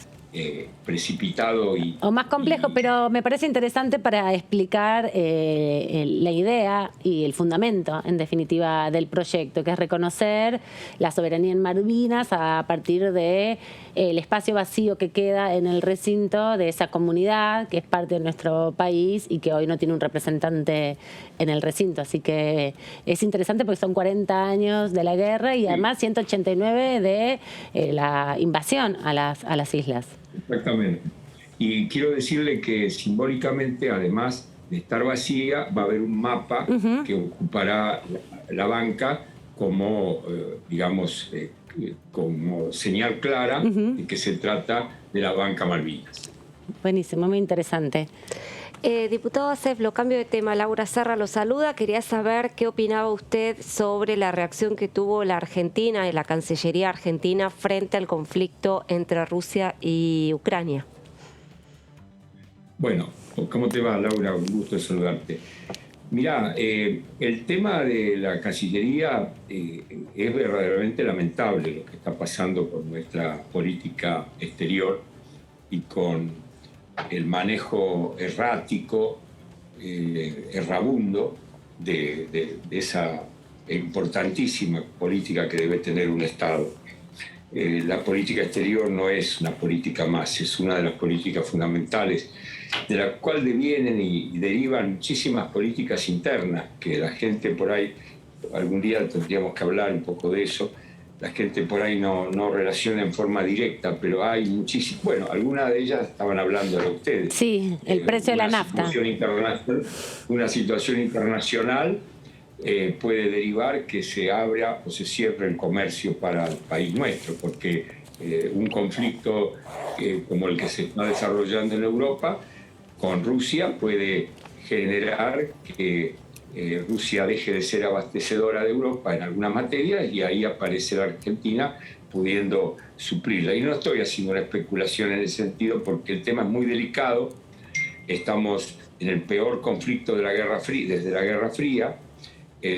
precipitado o más complejo, pero me parece interesante para explicar la idea y el fundamento, en definitiva, del proyecto, que es reconocer la soberanía en Malvinas a partir de el espacio vacío que queda en el recinto de esa comunidad que es parte de nuestro país y que hoy no tiene un representante en el recinto. Así que es interesante porque son 40 años de la guerra y además 189 de la invasión a las islas. Exactamente. Y quiero decirle que simbólicamente, además de estar vacía, va a haber un mapa que ocupará la banca como, digamos, como señal clara de que se trata de la banca Malvinas. Buenísimo, muy interesante. Diputado Acef, lo cambio de tema. Laura Serra lo saluda. Quería saber qué opinaba usted sobre la reacción que tuvo la Argentina y la Cancillería argentina frente al conflicto entre Rusia y Ucrania. Bueno, ¿cómo te va, Laura? Un gusto saludarte. Mirá, el tema de la Cancillería es verdaderamente lamentable lo que está pasando con nuestra política exterior y con el manejo errático, errabundo de esa importantísima política que debe tener un Estado. La política exterior no es una política más, es una de las políticas fundamentales de la cual devienen y derivan muchísimas políticas internas que la gente por ahí, algún día tendríamos que hablar un poco de eso, la gente por ahí no relaciona en forma directa, pero hay muchísimas. Bueno, algunas de ellas estaban hablando de ustedes. Sí, el precio de la nafta. Una situación internacional puede derivar que se abra o se cierre el comercio para el país nuestro, porque un conflicto como el que se está desarrollando en Europa con Rusia puede generar que Rusia deje de ser abastecedora de Europa en algunas materias y ahí aparece la Argentina pudiendo suplirla. Y no estoy haciendo una especulación en ese sentido porque el tema es muy delicado. Estamos en el peor conflicto de la Guerra Fría, desde la Guerra Fría,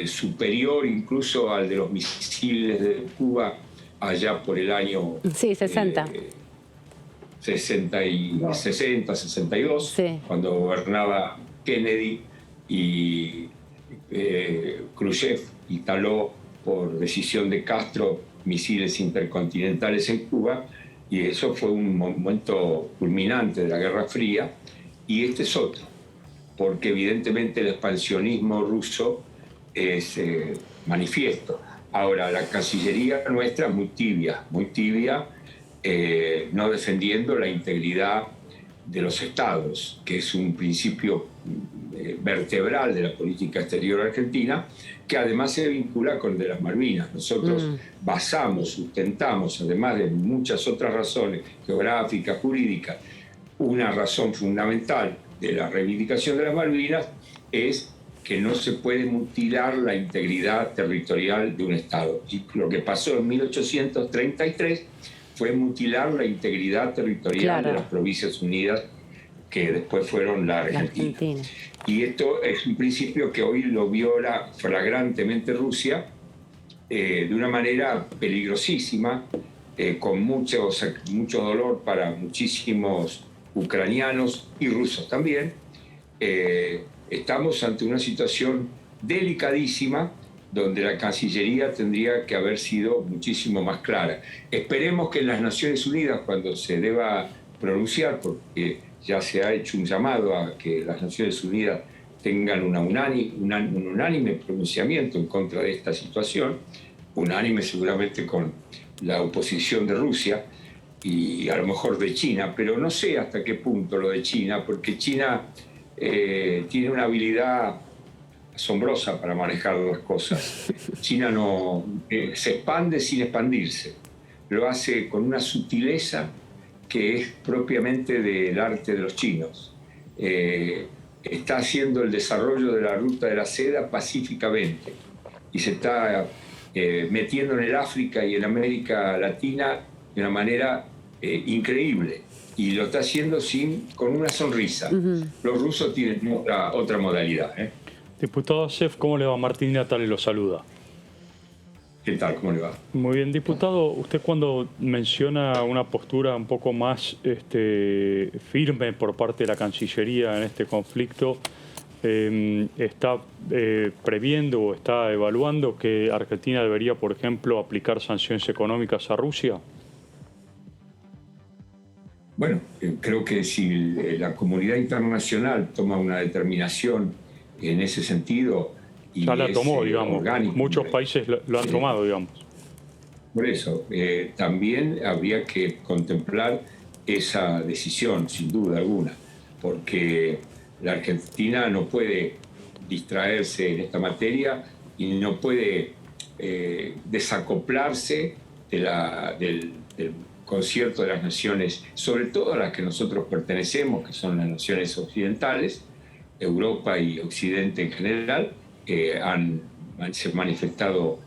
superior incluso al de los misiles de Cuba allá por el año 60. 62, sí, cuando gobernaba Kennedy y Khrushchev instaló por decisión de Castro misiles intercontinentales en Cuba, y eso fue un momento culminante de la Guerra Fría, y este es otro, porque evidentemente el expansionismo ruso es manifiesto. Ahora, la Cancillería nuestra es muy tibia, no defendiendo la integridad de los estados, que es un principio vertebral de la política exterior argentina, que además se vincula con el de las Malvinas. Nosotros sustentamos, además de muchas otras razones geográficas, jurídicas, una razón fundamental de la reivindicación de las Malvinas es que no se puede mutilar la integridad territorial de un Estado. Y lo que pasó en 1833 fue mutilar la integridad territorial de las Provincias Unidas que después fueron la Argentina. Y esto es un principio que hoy lo viola flagrantemente Rusia, de una manera peligrosísima, con mucho dolor para muchísimos ucranianos y rusos también. Estamos ante una situación delicadísima donde la Cancillería tendría que haber sido muchísimo más clara. Esperemos que en las Naciones Unidas, cuando se deba pronunciar, porque ya se ha hecho un llamado a que las Naciones Unidas tengan un unánime pronunciamiento en contra de esta situación, unánime seguramente con la oposición de Rusia y a lo mejor de China, pero no sé hasta qué punto lo de China, porque China tiene una habilidad asombrosa para manejar las cosas. China no se expande sin expandirse, lo hace con una sutileza que es propiamente del arte de los chinos. Está haciendo el desarrollo de la ruta de la seda pacíficamente y se está metiendo en el África y en América Latina de una manera increíble, y lo está haciendo con una sonrisa. Los rusos tienen otra modalidad. Diputado Acef, ¿cómo le va? Martín Natale lo saluda. ¿Qué tal? ¿Cómo le va? Muy bien, diputado. Usted cuando menciona una postura un poco más firme por parte de la Cancillería en este conflicto, ¿está previendo o está evaluando que Argentina debería, por ejemplo, aplicar sanciones económicas a Rusia? Bueno, creo que si la comunidad internacional toma una determinación en ese sentido... Ya la tomó, digamos. Orgánico, muchos países lo han tomado, digamos. Por eso, también habría que contemplar esa decisión, sin duda alguna, porque la Argentina no puede distraerse en esta materia y no puede desacoplarse del concierto de las naciones, sobre todo a las que nosotros pertenecemos, que son las naciones occidentales, Europa y Occidente en general, se han manifestado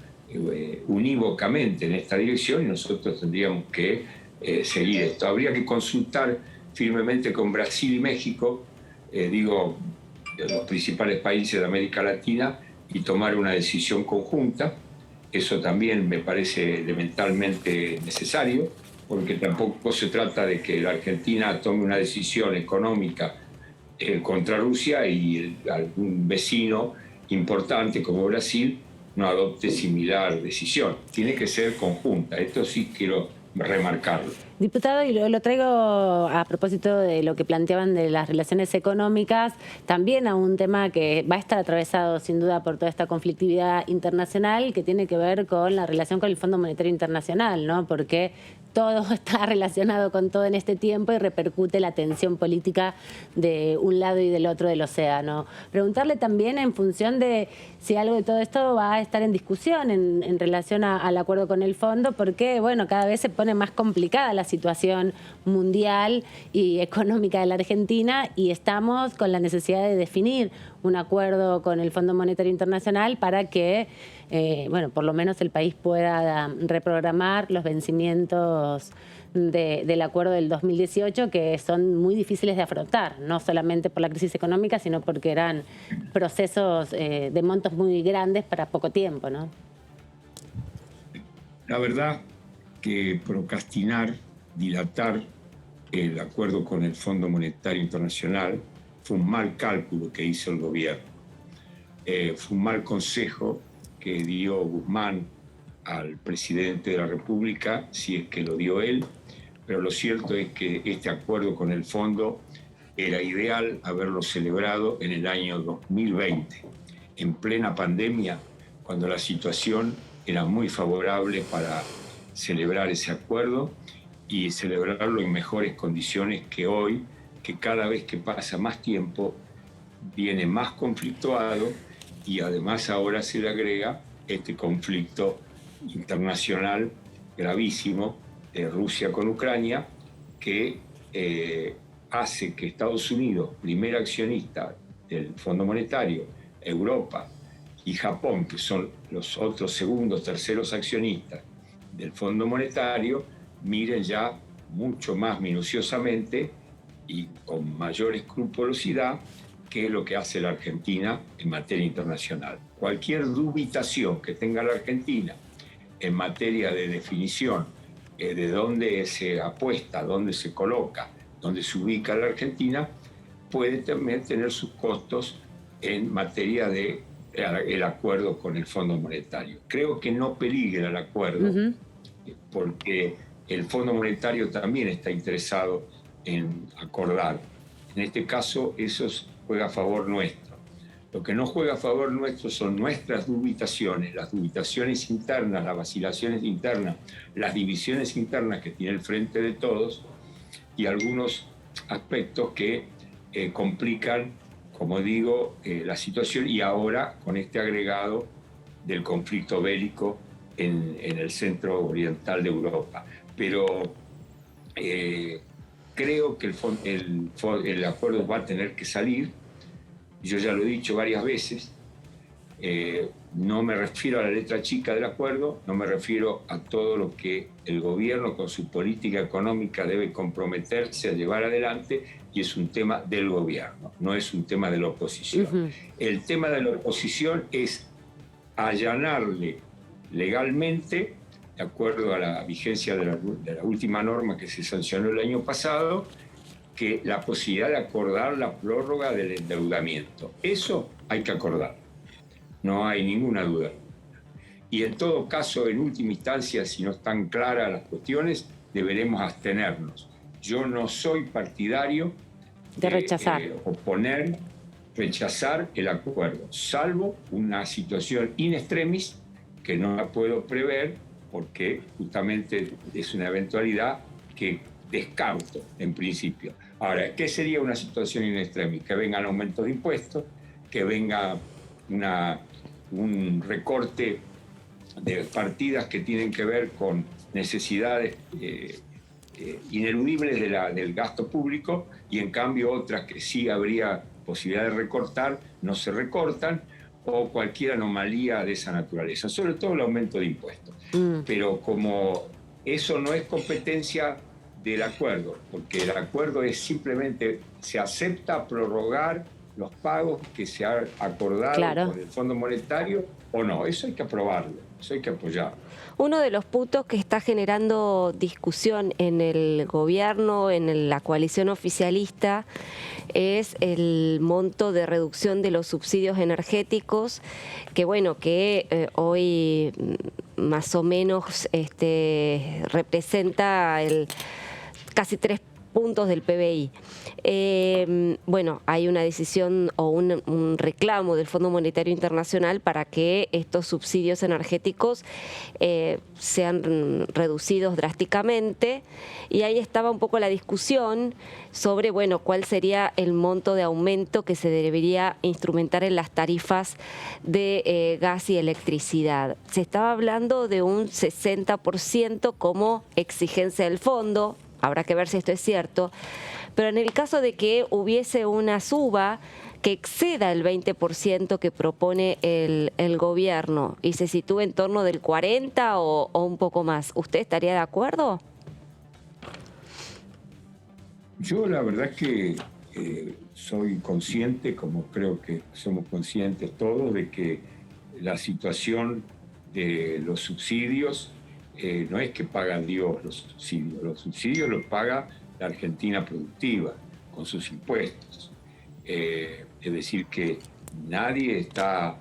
unívocamente en esta dirección, y nosotros tendríamos que seguir esto. Habría que consultar firmemente con Brasil y México, los principales países de América Latina, y tomar una decisión conjunta. Eso también me parece elementalmente necesario, porque tampoco se trata de que la Argentina tome una decisión económica contra Rusia y algún vecino importante como Brasil no adopte similar decisión. Tiene que ser conjunta. Esto sí quiero remarcarlo. Diputado, y lo traigo a propósito de lo que planteaban de las relaciones económicas, también a un tema que va a estar atravesado sin duda por toda esta conflictividad internacional, que tiene que ver con la relación con el Fondo Monetario Internacional, ¿no? Porque todo está relacionado con todo en este tiempo y repercute la tensión política de un lado y del otro del océano. Preguntarle también en función de si algo de todo esto va a estar en discusión en relación al acuerdo con el fondo, porque bueno, cada vez se pone más complicada la situación mundial y económica de la Argentina, y estamos con la necesidad de definir un acuerdo con el Fondo Monetario Internacional para que, bueno, por lo menos el país pueda reprogramar los vencimientos del acuerdo del 2018, que son muy difíciles de afrontar, no solamente por la crisis económica, sino porque eran procesos de montos muy grandes para poco tiempo, ¿no? La verdad que procrastinar, dilatar el acuerdo con el Fondo Monetario Internacional fue un mal cálculo que hizo el gobierno. Fue un mal consejo que dio Guzmán al presidente de la República, si es que lo dio él, pero lo cierto es que este acuerdo con el fondo era ideal haberlo celebrado en el año 2020, en plena pandemia, cuando la situación era muy favorable para celebrar ese acuerdo y celebrarlo en mejores condiciones que hoy, que cada vez que pasa más tiempo viene más conflictuado, y además ahora se le agrega este conflicto internacional gravísimo de Rusia con Ucrania, que hace que Estados Unidos, primer accionista del Fondo Monetario, Europa y Japón, que son los otros segundos, terceros accionistas del Fondo Monetario, miren ya mucho más minuciosamente y con mayor escrupulosidad qué es lo que hace la Argentina en materia internacional. Cualquier dubitación que tenga la Argentina en materia de definición de dónde se apuesta, dónde se coloca, dónde se ubica la Argentina, puede también tener sus costos en materia de el acuerdo con el Fondo Monetario. Creo que no peligra el acuerdo, porque el Fondo Monetario también está interesado en acordar. En este caso, eso juega a favor nuestro. Lo que no juega a favor nuestro son nuestras dubitaciones, las dubitaciones internas, las vacilaciones internas, las divisiones internas que tiene el Frente de Todos y algunos aspectos que complican, como digo, la situación, y ahora con este agregado del conflicto bélico en el centro oriental de Europa. Pero creo que el acuerdo va a tener que salir. Yo ya lo he dicho varias veces, no me refiero a la letra chica del acuerdo, no me refiero a todo lo que el gobierno con su política económica debe comprometerse a llevar adelante, y es un tema del gobierno, no es un tema de la oposición. El tema de la oposición es allanarle legalmente, de acuerdo a la vigencia de la última norma que se sancionó el año pasado, que la posibilidad de acordar la prórroga del endeudamiento. Eso hay que acordar, no hay ninguna duda. Y en todo caso, en última instancia, si no están claras las cuestiones, deberemos abstenernos. Yo no soy partidario de rechazar, rechazar el acuerdo, salvo una situación in extremis que no la puedo prever, porque justamente es una eventualidad que descarto en principio. Ahora, ¿qué sería una situación in extremis? Que vengan aumentos de impuestos, que venga un recorte de partidas que tienen que ver con necesidades ineludibles del gasto público, y en cambio otras que sí habría posibilidad de recortar, no se recortan, o cualquier anomalía de esa naturaleza, sobre todo el aumento de impuestos. Pero como eso no es competencia del acuerdo, porque el acuerdo es simplemente, se acepta prorrogar los pagos que se han acordado con el Fondo Monetario o no, eso hay que aprobarlo, eso hay que apoyarlo. Uno de los puntos que está generando discusión en el gobierno, en la coalición oficialista, es el monto de reducción de los subsidios energéticos, que bueno, que hoy más o menos representa casi 3 puntos del PBI. Bueno, hay una decisión o un reclamo del Fondo Monetario Internacional para que estos subsidios energéticos sean reducidos drásticamente, y ahí estaba un poco la discusión sobre, bueno, cuál sería el monto de aumento que se debería instrumentar en las tarifas de gas y electricidad. Se estaba hablando de un 60% como exigencia del fondo. Habrá que ver si esto es cierto, pero en el caso de que hubiese una suba que exceda el 20% que propone el gobierno y se sitúe en torno del 40% o un poco más, ¿usted estaría de acuerdo? Yo la verdad es que soy consciente, como creo que somos conscientes todos, de que la situación de los subsidios no es que paga Dios los subsidios los paga la Argentina productiva con sus impuestos. Es decir, que nadie está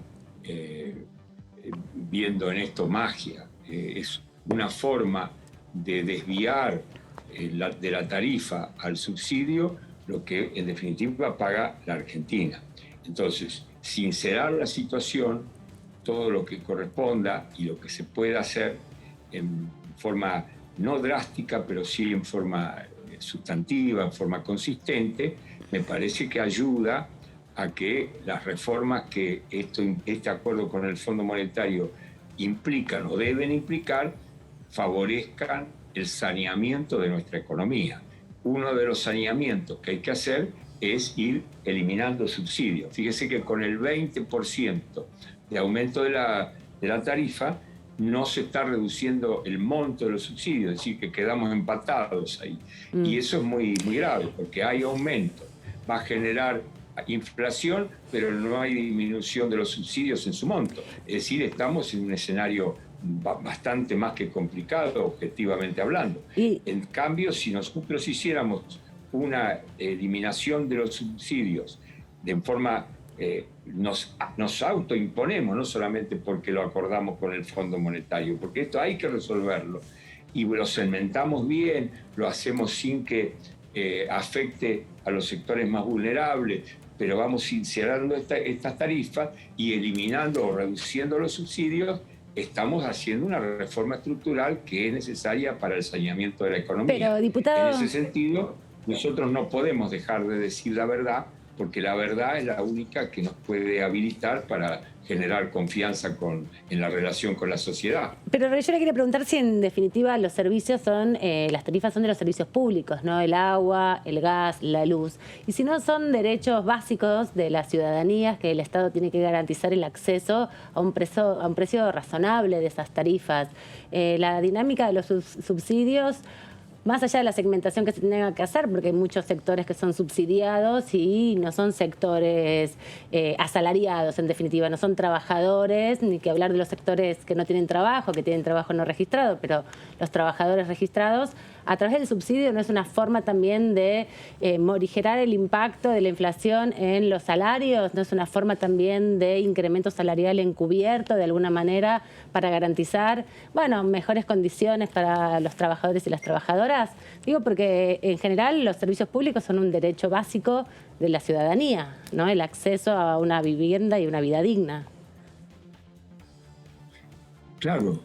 viendo en esto magia, es una forma de desviar de la tarifa al subsidio lo que en definitiva paga la Argentina. Entonces, sincerar la situación, todo lo que corresponda y lo que se pueda hacer en forma no drástica, pero sí en forma sustantiva, en forma consistente, me parece que ayuda a que las reformas que este acuerdo con el Fondo Monetario implican o deben implicar favorezcan el saneamiento de nuestra economía. Uno de los saneamientos que hay que hacer es ir eliminando subsidios. Fíjese que con el 20% de aumento de la tarifa, no se está reduciendo el monto de los subsidios, es decir, que quedamos empatados ahí. Y eso es muy, muy grave, porque hay aumento, va a generar inflación, pero no hay disminución de los subsidios en su monto. Es decir, estamos en un escenario bastante más que complicado, objetivamente hablando. En cambio, si nosotros hiciéramos una eliminación de los subsidios de forma... nos autoimponemos, no solamente porque lo acordamos con el Fondo Monetario, porque esto hay que resolverlo y lo segmentamos bien, lo hacemos sin que afecte a los sectores más vulnerables, pero vamos sincerando estas tarifas y eliminando o reduciendo los subsidios. Estamos haciendo una reforma estructural que es necesaria para el saneamiento de la economía. Pero, diputado... En ese sentido, nosotros no podemos dejar de decir la verdad, porque la verdad es la única que nos puede habilitar para generar confianza en la relación con la sociedad. Pero yo le quería preguntar si en definitiva los servicios son, las tarifas son de los servicios públicos, ¿no? El agua, el gas, la luz. Y si no son derechos básicos de la ciudadanía, que el Estado tiene que garantizar el acceso a un precio razonable de esas tarifas. La dinámica de los subsidios, más allá de la segmentación que se tenga que hacer, porque hay muchos sectores que son subsidiados y no son sectores asalariados, en definitiva, no son trabajadores, ni que hablar de los sectores que no tienen trabajo, que tienen trabajo no registrado, pero los trabajadores registrados, a través del subsidio no es una forma también de morigerar el impacto de la inflación en los salarios, no es una forma también de incremento salarial encubierto de alguna manera para garantizar, bueno, mejores condiciones para los trabajadores y las trabajadoras. Digo porque en general los servicios públicos son un derecho básico de la ciudadanía, ¿no? El acceso a una vivienda y una vida digna. Claro.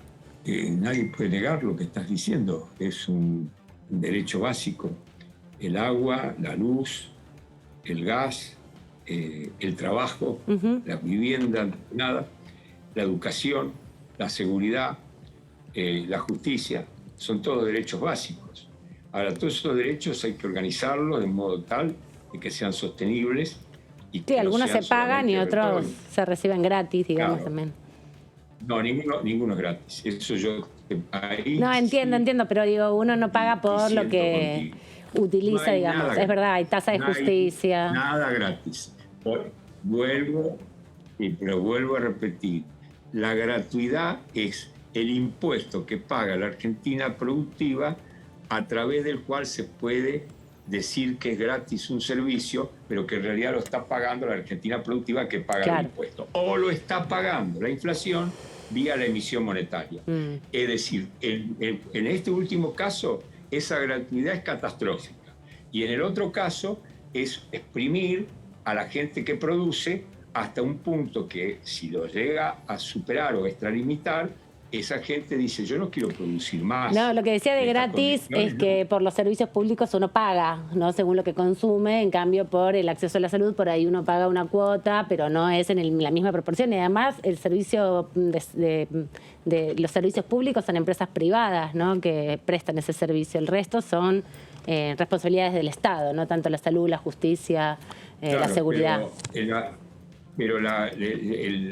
Nadie puede negar lo que estás diciendo, es un derecho básico. El agua, la luz, el gas, el trabajo, la vivienda, la educación, la seguridad, la justicia, son todos derechos básicos. Ahora, todos esos derechos hay que organizarlos de modo tal de que sean sostenibles. Y que algunos se pagan y otros se reciben gratis, digamos, claro. También. No, ninguno es gratis. Eso yo ahí. No, entiendo, pero digo, uno no paga por lo que utiliza, digamos. Es verdad, hay tasa de justicia. Nada gratis. Vuelvo a repetir. La gratuidad es el impuesto que paga la Argentina productiva a través del cual se puede decir que es gratis un servicio, pero que en realidad lo está pagando la Argentina productiva que paga el impuesto. O lo está pagando la inflación vía la emisión monetaria. Es decir, en este último caso, esa gratuidad es catastrófica. Y en el otro caso, es exprimir a la gente que produce hasta un punto que si lo llega a superar o extralimitar, esa gente dice, yo no quiero producir más. No, lo que decía de gratis es que por los servicios públicos uno paga, ¿no? Según lo que consume, en cambio por el acceso a la salud, por ahí uno paga una cuota, pero no es en la misma proporción. Y además el servicio de los servicios públicos son empresas privadas, ¿no? Que prestan ese servicio. El resto son responsabilidades del Estado, no tanto la salud, la justicia, la seguridad. Pero la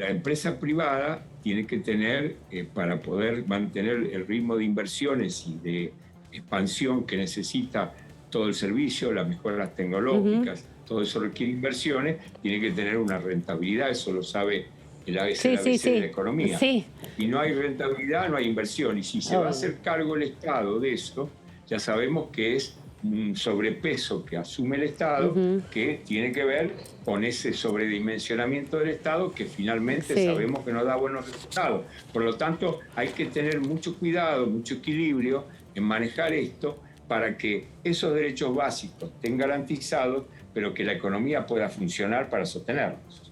empresa privada tiene que tener, para poder mantener el ritmo de inversiones y de expansión que necesita todo el servicio, las mejoras tecnológicas, todo eso requiere inversiones, tiene que tener una rentabilidad, eso lo sabe el ABC, de la economía. Sí. Si no hay rentabilidad, no hay inversión. Y si se va a hacer cargo el Estado de esto, ya sabemos que es un sobrepeso que asume el Estado, que tiene que ver con ese sobredimensionamiento del Estado que finalmente sabemos que no da buenos resultados. Por lo tanto, hay que tener mucho cuidado, mucho equilibrio en manejar esto para que esos derechos básicos estén garantizados, pero que la economía pueda funcionar para sostenerlos.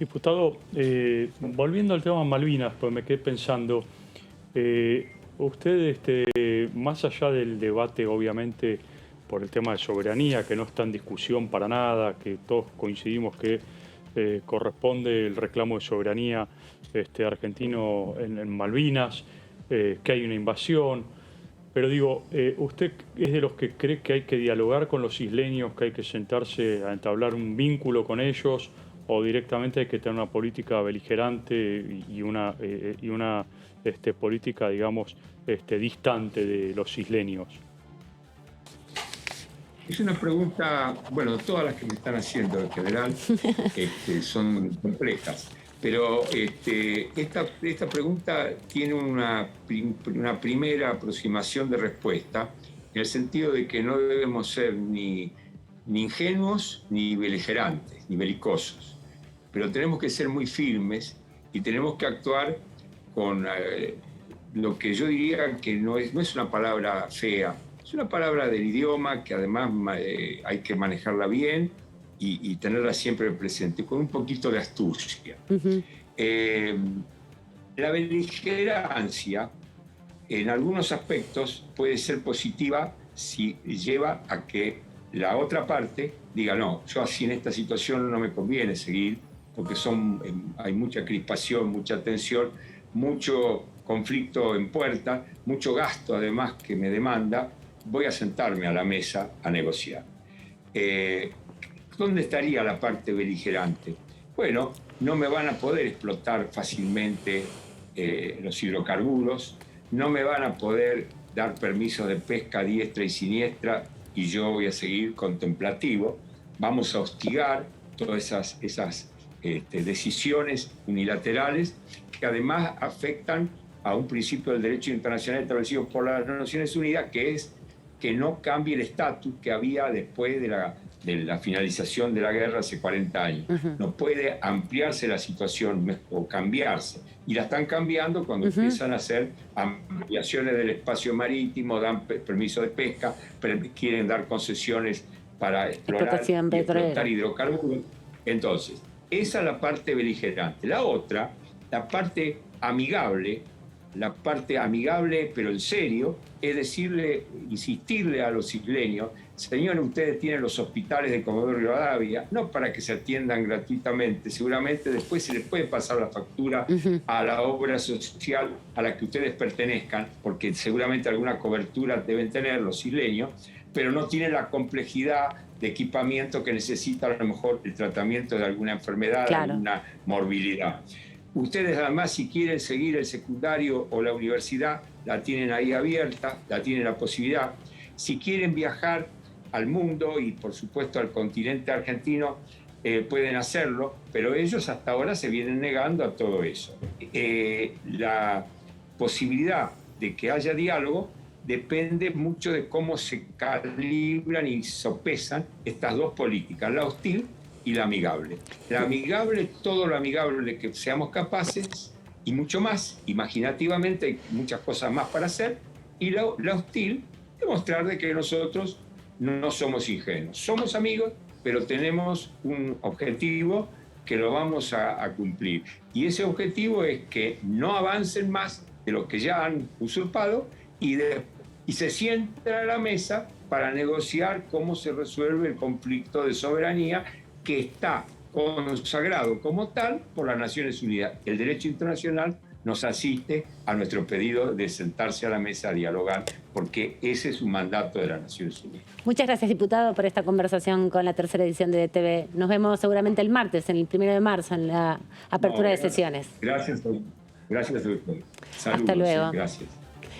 Diputado, volviendo al tema Malvinas, pues me quedé pensando... Usted, más allá del debate, obviamente, por el tema de soberanía, que no está en discusión para nada, que todos coincidimos que corresponde el reclamo de soberanía argentino en Malvinas, que hay una invasión, pero digo, ¿usted es de los que cree que hay que dialogar con los isleños, que hay que sentarse a entablar un vínculo con ellos, o directamente hay que tener una política beligerante y una política, digamos, distante de los isleños? Es una pregunta, bueno, todas las que me están haciendo en general son complejas, pero esta pregunta tiene una primera aproximación de respuesta, en el sentido de que no debemos ser ni ingenuos ni beligerantes, ni belicosos, pero tenemos que ser muy firmes y tenemos que actuar con lo que yo diría que no es una palabra fea, es una palabra del idioma que además hay que manejarla bien y tenerla siempre presente, con un poquito de astucia. Uh-huh. La beligerancia, en algunos aspectos, puede ser positiva si lleva a que la otra parte diga, no, yo así en esta situación no me conviene seguir, porque hay mucha crispación, mucha tensión, mucho conflicto en puerta, mucho gasto además que me demanda, voy a sentarme a la mesa a negociar. ¿Dónde estaría la parte beligerante? Bueno, no me van a poder explotar fácilmente los hidrocarburos, no me van a poder dar permisos de pesca a diestra y siniestra y yo voy a seguir contemplativo. Vamos a hostigar todas esas decisiones unilaterales que además afectan a un principio del derecho internacional establecido por las Naciones Unidas, que es que no cambie el estatus que había después de la finalización de la guerra hace 40 años. Uh-huh. No puede ampliarse la situación o cambiarse. Y la están cambiando cuando uh-huh. empiezan a hacer ampliaciones del espacio marítimo, dan permiso de pesca, quieren dar concesiones para explorar hidrocarburos. Entonces, esa es la parte beligerante. La otra, la parte amigable pero en serio, es insistirle a los isleños, señores, ustedes tienen los hospitales de Comodoro Rivadavia, no para que se atiendan gratuitamente, seguramente después se les puede pasar la factura uh-huh. a la obra social a la que ustedes pertenezcan, porque seguramente alguna cobertura deben tener los isleños, pero no tienen la complejidad de equipamiento que necesita a lo mejor el tratamiento de alguna enfermedad, claro. alguna morbilidad. Ustedes además, si quieren seguir el secundario o la universidad, la tienen ahí abierta, la tienen la posibilidad. Si quieren viajar al mundo y por supuesto al continente argentino, pueden hacerlo, pero ellos hasta ahora se vienen negando a todo eso. La posibilidad de que haya diálogo depende mucho de cómo se calibran y sopesan estas dos políticas, la hostil y la amigable. La amigable, todo lo amigable de que seamos capaces y mucho más, imaginativamente hay muchas cosas más para hacer, y la hostil, demostrar de que nosotros no somos ingenuos. Somos amigos, pero tenemos un objetivo que lo vamos a cumplir. Y ese objetivo es que no avancen más de lo que ya han usurpado y se sienten a la mesa para negociar cómo se resuelve el conflicto de soberanía que está consagrado como tal por las Naciones Unidas. El derecho internacional nos asiste a nuestro pedido de sentarse a la mesa a dialogar, porque ese es un mandato de las Naciones Unidas. Muchas gracias, diputado, por esta conversación con la tercera edición de DTV. Nos vemos seguramente el martes, el 1 de marzo, en la apertura de sesiones. Gracias a ustedes. Saludos. Hasta luego. Gracias.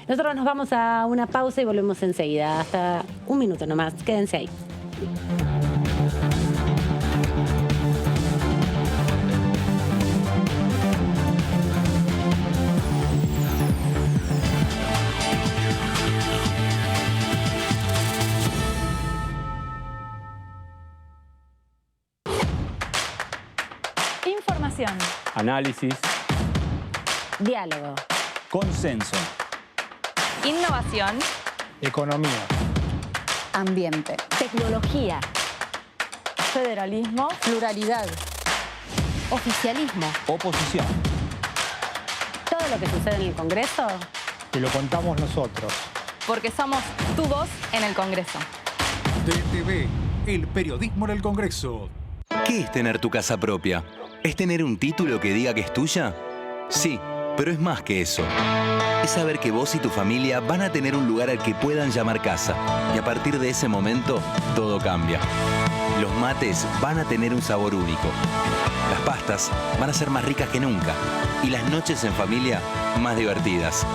Nosotros nos vamos a una pausa y volvemos enseguida. Hasta un minuto nomás. Quédense ahí. Información. Análisis. Diálogo. Consenso. Innovación. Economía. Ambiente. Tecnología. Federalismo. Pluralidad. Oficialismo. Oposición. Todo lo que sucede en el Congreso. Te lo contamos nosotros. Porque somos tu voz en el Congreso. DTV, el periodismo en el Congreso. ¿Qué es tener tu casa propia? ¿Es tener un título que diga que es tuya? Sí, pero es más que eso. Es saber que vos y tu familia van a tener un lugar al que puedan llamar casa. Y a partir de ese momento, todo cambia. Los mates van a tener un sabor único. Las pastas van a ser más ricas que nunca. Y las noches en familia más divertidas.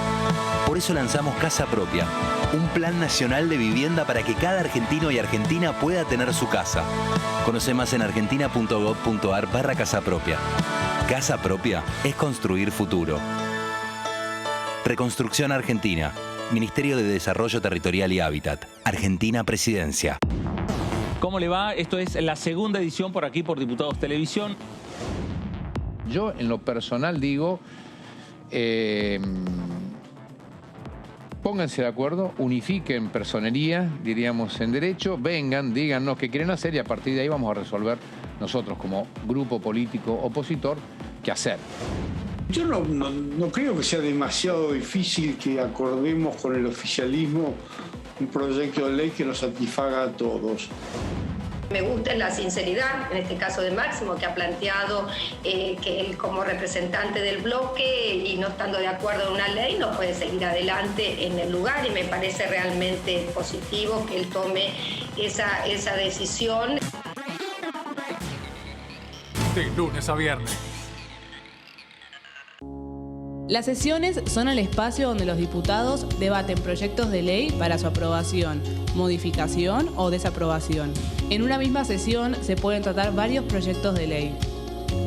Por eso lanzamos Casa Propia, un plan nacional de vivienda para que cada argentino y argentina pueda tener su casa. Conoce más en argentina.gov.ar/Casa Propia. Casa Propia es construir futuro. Reconstrucción Argentina. Ministerio de Desarrollo Territorial y Hábitat. Argentina Presidencia. ¿Cómo le va? Esto es la segunda edición por aquí, por Diputados Televisión. Yo, en lo personal, digo, pónganse de acuerdo, unifiquen personería, diríamos, en derecho, vengan, díganos qué quieren hacer y a partir de ahí vamos a resolver nosotros como grupo político opositor qué hacer. Yo no creo que sea demasiado difícil que acordemos con el oficialismo un proyecto de ley que nos satisfaga a todos. Me gusta la sinceridad, en este caso de Máximo, que ha planteado que él como representante del bloque y no estando de acuerdo en una ley no puede seguir adelante en el lugar y me parece realmente positivo que él tome esa decisión. De lunes a viernes. Las sesiones son el espacio donde los diputados debaten proyectos de ley para su aprobación, modificación o desaprobación. En una misma sesión se pueden tratar varios proyectos de ley.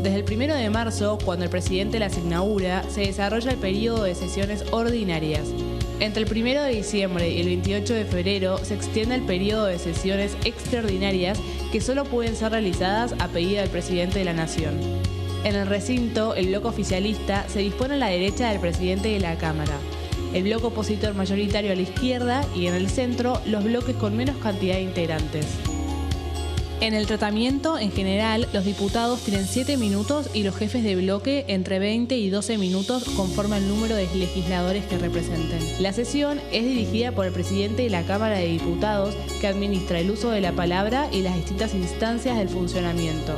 Desde el 1 de marzo, cuando el presidente las inaugura, se desarrolla el periodo de sesiones ordinarias. Entre el 1 de diciembre y el 28 de febrero se extiende el periodo de sesiones extraordinarias que solo pueden ser realizadas a pedido del presidente de la Nación. En el recinto, el bloque oficialista se dispone a la derecha del presidente de la Cámara, el bloque opositor mayoritario a la izquierda y en el centro los bloques con menos cantidad de integrantes. En el tratamiento, en general, los diputados tienen 7 minutos y los jefes de bloque entre 20 y 12 minutos conforme al número de legisladores que representen. La sesión es dirigida por el presidente de la Cámara de Diputados, que administra el uso de la palabra y las distintas instancias del funcionamiento.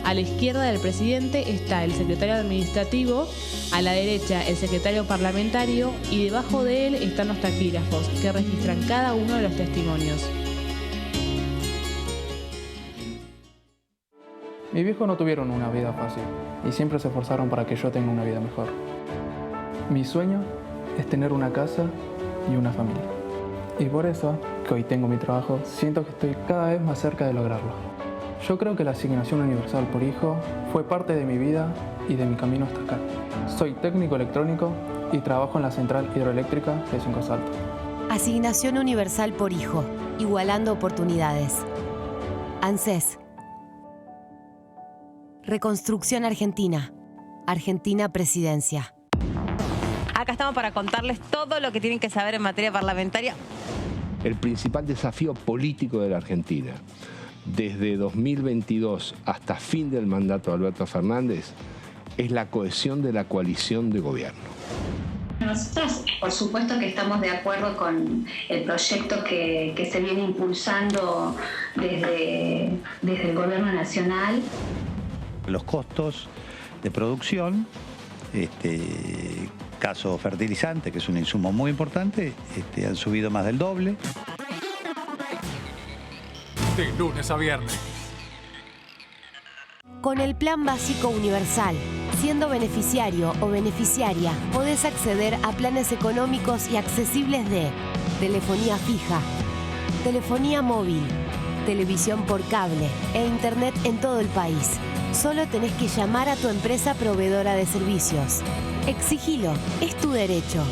A la izquierda del presidente está el secretario administrativo, a la derecha el secretario parlamentario y debajo de él están los taquígrafos, que registran cada uno de los testimonios. Mis viejos no tuvieron una vida fácil y siempre se esforzaron para que yo tenga una vida mejor. Mi sueño es tener una casa y una familia. Y por eso, que hoy tengo mi trabajo, siento que estoy cada vez más cerca de lograrlo. Yo creo que la asignación universal por hijo fue parte de mi vida y de mi camino hasta acá. Soy técnico electrónico y trabajo en la central hidroeléctrica de Cinco Saltos. Asignación universal por hijo, igualando oportunidades. ANSES. Reconstrucción Argentina. Argentina Presidencia. Acá estamos para contarles todo lo que tienen que saber en materia parlamentaria. El principal desafío político de la Argentina, desde 2022 hasta fin del mandato de Alberto Fernández, es la cohesión de la coalición de gobierno. Nosotros, por supuesto que estamos de acuerdo con el proyecto que se viene impulsando desde el Gobierno Nacional. Los costos de producción, caso fertilizante, que es un insumo muy importante, han subido más del doble. De lunes a viernes. Con el Plan Básico Universal, siendo beneficiario o beneficiaria, podés acceder a planes económicos y accesibles de telefonía fija, telefonía móvil, televisión por cable e internet en todo el país. Solo tenés que llamar a tu empresa proveedora de servicios. Exigilo, es tu derecho.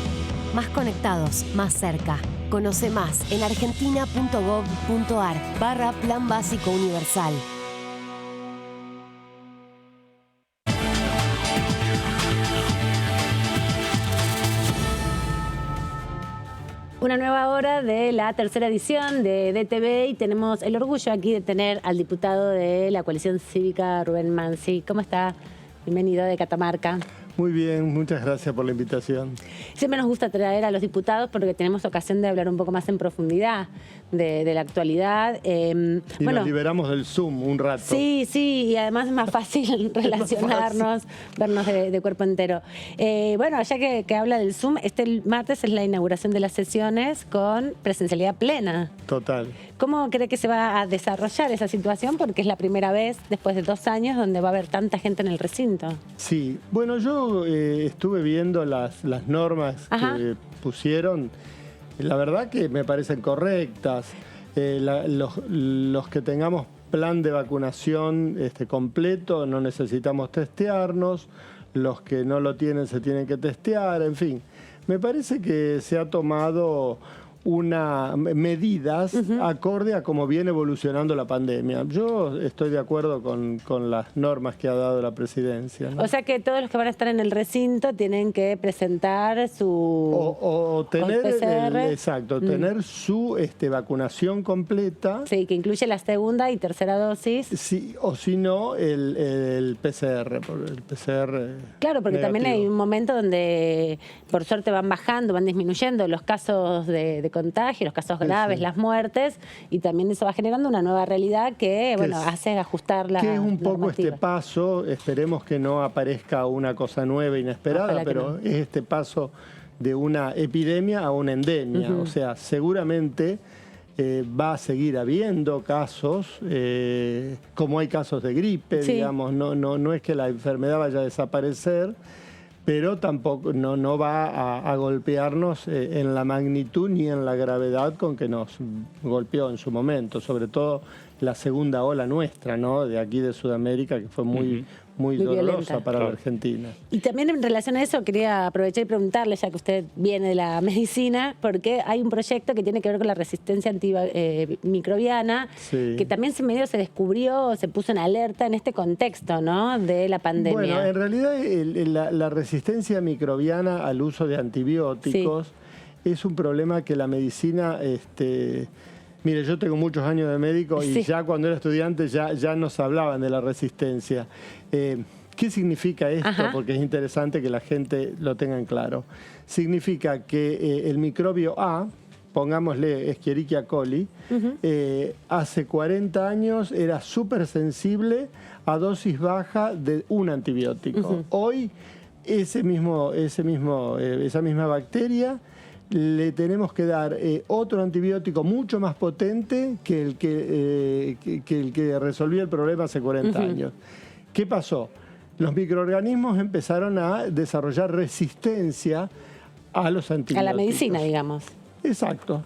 Más conectados, más cerca. Conoce más en argentina.gov.ar/Plan Básico Universal. Una nueva hora de la tercera edición de DTV y tenemos el orgullo aquí de tener al diputado de la coalición cívica, Rubén Mansi. ¿Cómo está? Bienvenido de Catamarca. Muy bien, muchas gracias por la invitación. Siempre nos gusta traer a los diputados porque tenemos ocasión de hablar un poco más en profundidad de la actualidad. Y nos liberamos del Zoom un rato. Sí, y además es más fácil relacionarnos, vernos de cuerpo entero. Bueno, ya que habla del Zoom, este martes es la inauguración de las sesiones con presencialidad plena. Total. ¿Cómo cree que se va a desarrollar esa situación? Porque es la primera vez, después de 2 años, donde va a haber tanta gente en el recinto. Sí, bueno, yo estuve viendo las normas que pusieron. La verdad que me parecen correctas. Los que tengamos plan de vacunación completo, no necesitamos testearnos. Los que no lo tienen se tienen que testear, en fin. Me parece que se ha tomado medidas acorde a cómo viene evolucionando la pandemia. Yo estoy de acuerdo con las normas que ha dado la presidencia, ¿no? O sea que todos los que van a estar en el recinto tienen que presentar su... O tener tener su vacunación completa. Sí, que incluye la segunda y tercera dosis. Sí, o si no, el PCR. Claro, porque negativo. También hay un momento donde por suerte van bajando, van disminuyendo los casos de contagio, los casos graves, las muertes, y también eso va generando una nueva realidad que hace ajustar la que es un poco normativa. Este paso, esperemos que no aparezca una cosa nueva, inesperada, pero es este paso de una epidemia a una endemia. O sea, seguramente va a seguir habiendo casos, como hay casos de gripe, digamos, no es que la enfermedad vaya a desaparecer, pero tampoco no va a golpearnos en la magnitud ni en la gravedad con que nos golpeó en su momento, sobre todo la segunda ola nuestra, ¿no? De aquí de Sudamérica, que fue muy dolorosa violenta para la Argentina. Y también en relación a eso quería aprovechar y preguntarle, ya que usted viene de la medicina, porque hay un proyecto que tiene que ver con la resistencia antimicrobiana, que también medio se descubrió, se puso en alerta en este contexto, ¿no?, de la pandemia. Bueno, en realidad la resistencia microbiana al uso de antibióticos es un problema que la medicina... Mire, yo tengo muchos años de médico y ya cuando era estudiante ya nos hablaban de la resistencia. ¿Qué significa esto? Porque es interesante que la gente lo tenga en claro. Significa que el microbio A, pongámosle Escherichia coli, hace 40 años era súper sensible a dosis baja de un antibiótico. Hoy esa misma bacteria le tenemos que dar otro antibiótico mucho más potente que el que resolvió el problema hace 40 años. ¿Qué pasó? Los microorganismos empezaron a desarrollar resistencia a los antibióticos. A la medicina, digamos. Exacto.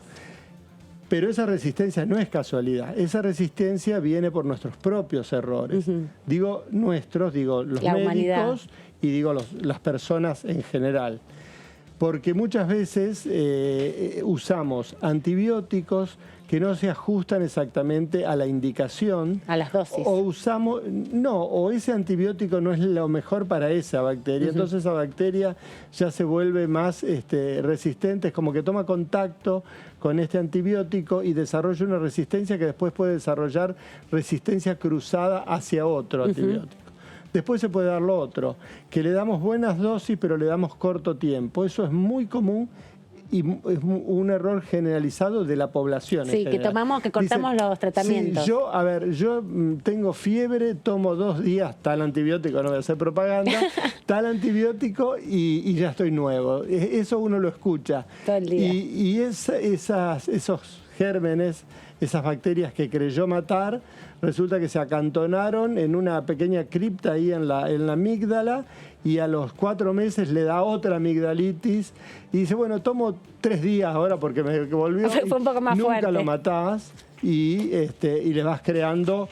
Pero esa resistencia no es casualidad. Esa resistencia viene por nuestros propios errores. Digo nuestros, digo los médicos humanidad. Y digo las personas en general. Porque muchas veces usamos antibióticos que no se ajustan exactamente a la indicación. A las dosis. O ese antibiótico no es lo mejor para esa bacteria. Entonces esa bacteria ya se vuelve más resistente, es como que toma contacto con este antibiótico y desarrolla una resistencia que después puede desarrollar resistencia cruzada hacia otro antibiótico. Después se puede dar lo otro, que le damos buenas dosis pero le damos corto tiempo. Eso es muy común y es un error generalizado de la población. Sí, que cortamos los tratamientos. Sí, yo tengo fiebre, tomo 2 días tal antibiótico, no voy a hacer propaganda, tal antibiótico y ya estoy nuevo. Eso uno lo escucha. Todo el día. Y esos gérmenes, esas bacterias que creyó matar, resulta que se acantonaron en una pequeña cripta ahí en la amígdala y a los 4 meses le da otra amigdalitis y dice, bueno, tomo 3 días ahora porque me volvió. Fue un poco más nunca fuerte. Lo matás y le vas creando...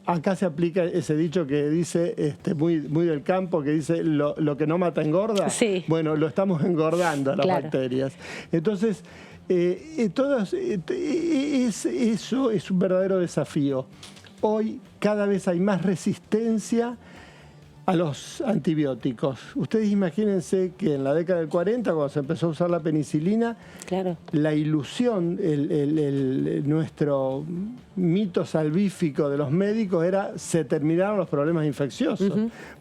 acá se aplica ese dicho que dice, muy del campo, que dice, lo que no mata engorda. Sí. Bueno, lo estamos engordando a las bacterias. Entonces... eso es un verdadero desafío. Hoy cada vez hay más resistencia a los antibióticos. Ustedes imagínense que en la década del 40, cuando se empezó a usar la penicilina, la ilusión, mito salvífico de los médicos era se terminaron los problemas infecciosos,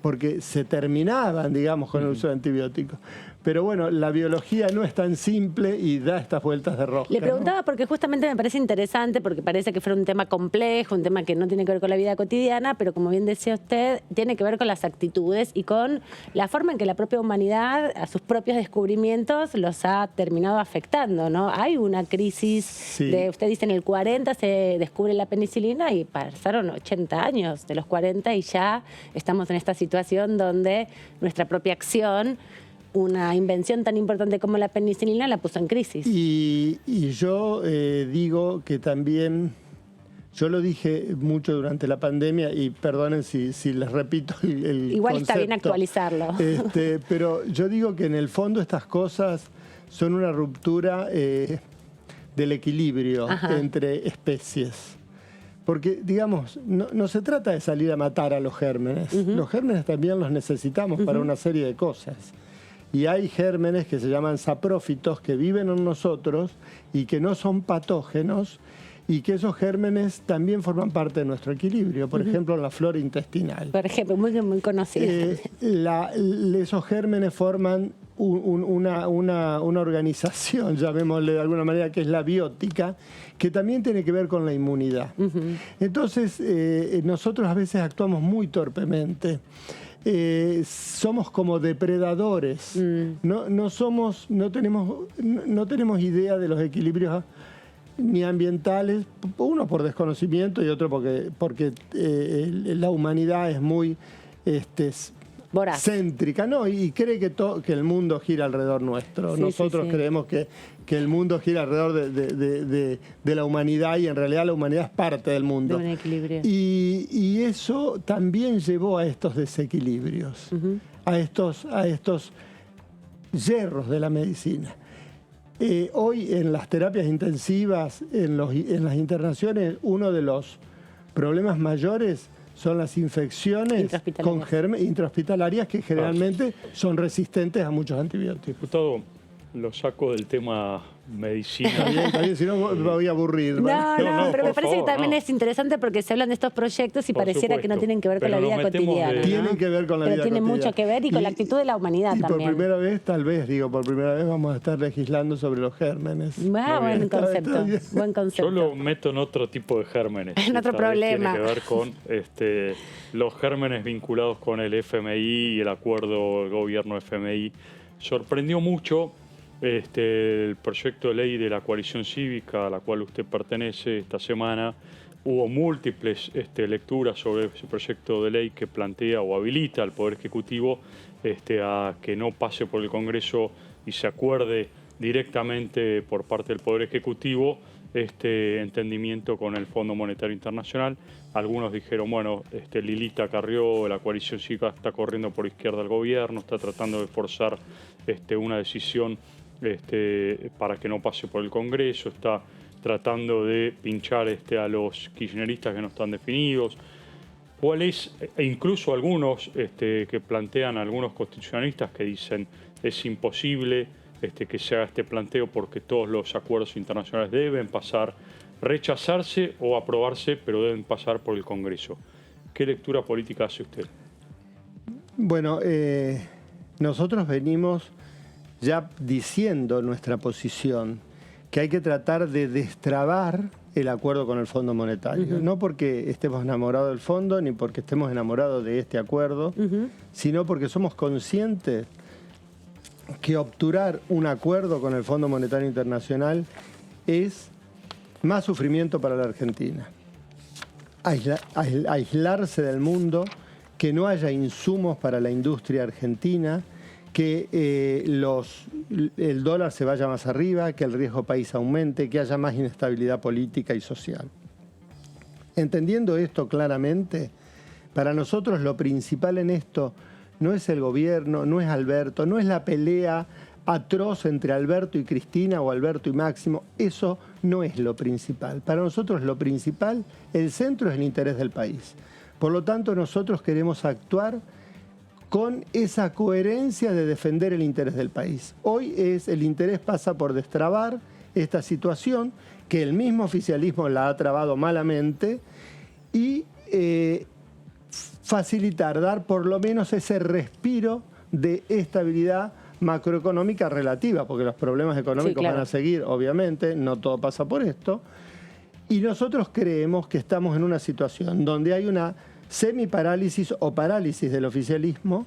porque se terminaban, digamos, con el uso de antibióticos. Pero bueno, la biología no es tan simple y da estas vueltas de rosca. Le preguntaba porque justamente me parece interesante, porque parece que fuera un tema complejo, un tema que no tiene que ver con la vida cotidiana, pero como bien decía usted, tiene que ver con las actitudes y con la forma en que la propia humanidad, a sus propios descubrimientos, los ha terminado afectando, ¿no? Hay una crisis de, usted dice, en el 40 se descubre la penicilina y pasaron 80 años de los 40 y ya estamos en esta situación donde nuestra propia acción, una invención tan importante como la penicilina, la puso en crisis. Y yo digo que también, yo lo dije mucho durante la pandemia, y perdonen si les repito el igual concepto, está bien actualizarlo. Pero yo digo que en el fondo estas cosas son una ruptura del equilibrio entre especies. Porque, digamos, no se trata de salir a matar a los gérmenes. Los gérmenes también los necesitamos para una serie de cosas. Y hay gérmenes que se llaman saprófitos que viven en nosotros y que no son patógenos y que esos gérmenes también forman parte de nuestro equilibrio. Por ejemplo, en la flora intestinal. Por ejemplo, muy conocida. Esos gérmenes forman una organización, llamémosle de alguna manera, que es la biótica, que también tiene que ver con la inmunidad. Entonces, nosotros a veces actuamos muy torpemente. Somos como depredadores. No tenemos idea de los equilibrios ni ambientales, uno por desconocimiento y otro porque la humanidad es muy céntrica, ¿no? Y cree que el mundo gira alrededor nuestro. Nosotros creemos que el mundo gira alrededor de la humanidad y en realidad la humanidad es parte del mundo. De un equilibrio. Y eso también llevó a estos desequilibrios, a estos hierros de la medicina. Hoy en las terapias intensivas, en las internaciones, uno de los problemas mayores son las infecciones intrahospitalarias que generalmente son resistentes a muchos antibióticos. Diputado, lo saco del tema medicina. Está bien, si no me voy a aburrir. No, pero me parece que también es interesante porque se hablan de estos proyectos y pareciera que no tienen que ver con la vida cotidiana. Tienen que ver con la vida cotidiana. Pero tienen mucho que ver y con la actitud de la humanidad también. Por primera vez, por primera vez vamos a estar legislando sobre los gérmenes. Buen concepto, buen concepto. Yo lo meto en otro tipo de gérmenes. En otro problema. Tiene que ver con los gérmenes vinculados con el FMI y el acuerdo gobierno-FMI. Sorprendió mucho el proyecto de ley de la coalición cívica a la cual usted pertenece esta semana. Hubo múltiples lecturas sobre ese proyecto de ley que plantea o habilita al Poder Ejecutivo a que no pase por el Congreso y se acuerde directamente por parte del Poder Ejecutivo este entendimiento con el Fondo Monetario Internacional. Algunos dijeron, bueno, Lilita Carrió, la coalición cívica está corriendo por izquierda del gobierno, está tratando de forzar una decisión para que no pase por el Congreso, está tratando de pinchar a los kirchneristas que no están definidos. ¿Cuál es? E incluso algunos que plantean, algunos constitucionalistas que dicen es imposible que se haga este planteo porque todos los acuerdos internacionales deben rechazarse o aprobarse, pero deben pasar por el Congreso. ¿Qué lectura política hace usted? Bueno, nosotros venimos ya diciendo nuestra posición, que hay que tratar de destrabar el acuerdo con el Fondo Monetario. No porque estemos enamorados del fondo, ni porque estemos enamorados de este acuerdo, sino porque somos conscientes que obturar un acuerdo con el Fondo Monetario Internacional es más sufrimiento para la Argentina. Aislarse del mundo, que no haya insumos para la industria argentina, que el dólar se vaya más arriba, que el riesgo país aumente, que haya más inestabilidad política y social. Entendiendo esto claramente, para nosotros lo principal en esto no es el gobierno, no es Alberto, no es la pelea atroz entre Alberto y Cristina o Alberto y Máximo. Eso no es lo principal. Para nosotros lo principal, el centro es el interés del país. Por lo tanto, nosotros queremos actuar con esa coherencia de defender el interés del país. Hoy el interés pasa por destrabar esta situación que el mismo oficialismo la ha trabado malamente, y facilitar, dar por lo menos ese respiro de estabilidad macroeconómica relativa, porque los problemas económicos van a seguir, obviamente, no todo pasa por esto. Y nosotros creemos que estamos en una situación donde hay una semiparálisis o parálisis del oficialismo,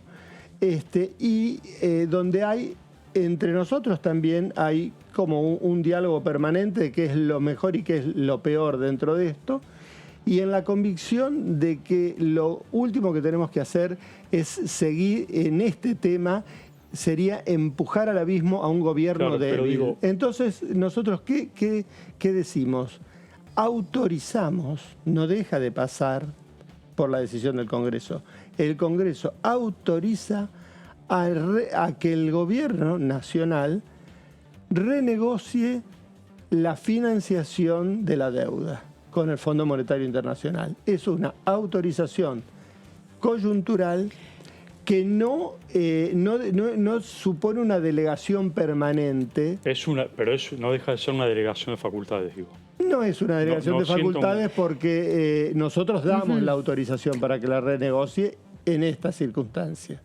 y donde hay, entre nosotros también, hay como un diálogo permanente de qué es lo mejor y qué es lo peor dentro de esto, y en la convicción de que lo último que tenemos que hacer es seguir en este tema, sería empujar al abismo a un gobierno débil. Entonces, nosotros, ¿qué decimos? Autorizamos, no deja de pasar por la decisión del Congreso. El Congreso autoriza a que el gobierno nacional renegocie la financiación de la deuda con el Fondo Monetario Internacional. Es una autorización coyuntural que no supone una delegación permanente. Pero no deja de ser una delegación de facultades, digo. No es una delegación de facultades porque nosotros damos la autorización para que la renegocie en estas circunstancias.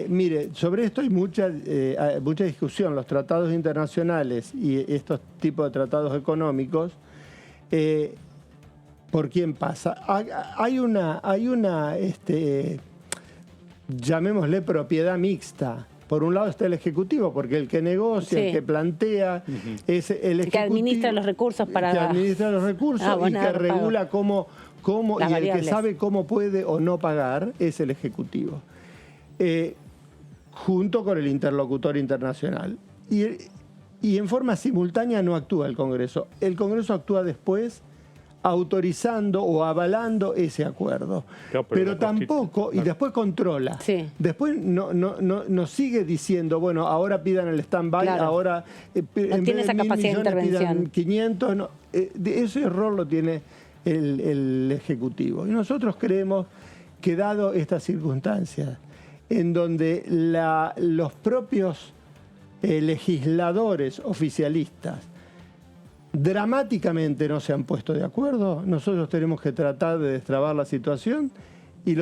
Mire, sobre esto hay mucha discusión. Los tratados internacionales y estos tipos de tratados económicos, ¿por quién pasa? Hay una llamémosle propiedad mixta. Por un lado está el Ejecutivo, porque el que negocia, el que plantea, es el Ejecutivo. Que administra los recursos para... Que administra los recursos y que regula cómo y el que sabe cómo puede o no pagar es el Ejecutivo. Junto con el interlocutor internacional. Y en forma simultánea no actúa el Congreso. El Congreso actúa después autorizando o avalando ese acuerdo. Claro, pero tampoco, y después controla. Después no sigue diciendo, bueno, ahora pidan el stand-by, ahora no tiene esa capacidad de intervención. Pidan 500, ese error lo tiene el Ejecutivo. Y nosotros creemos que dado estas circunstancias, en donde los propios legisladores oficialistas dramáticamente no se han puesto de acuerdo, nosotros tenemos que tratar de destrabar la situación y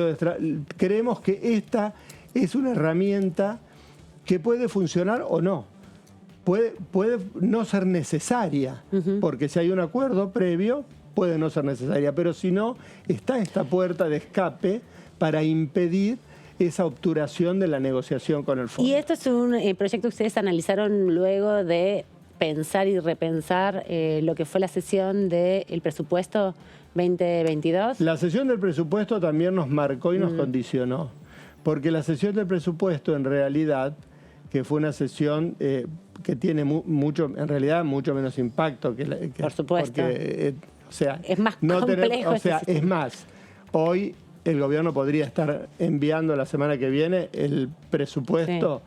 creemos que esta es una herramienta que puede funcionar o no. Puede no ser necesaria, porque si hay un acuerdo previo, puede no ser necesaria, pero si no, está esta puerta de escape para impedir esa obturación de la negociación con el fondo. Y esto es un proyecto que ustedes analizaron luego de pensar y repensar lo que fue la sesión del presupuesto 2022. La sesión del presupuesto también nos marcó y nos condicionó, porque la sesión del presupuesto en realidad, que fue una sesión que tiene en realidad mucho menos impacto que por supuesto. Porque, es más complejo. Es más, hoy el gobierno podría estar enviando la semana que viene el presupuesto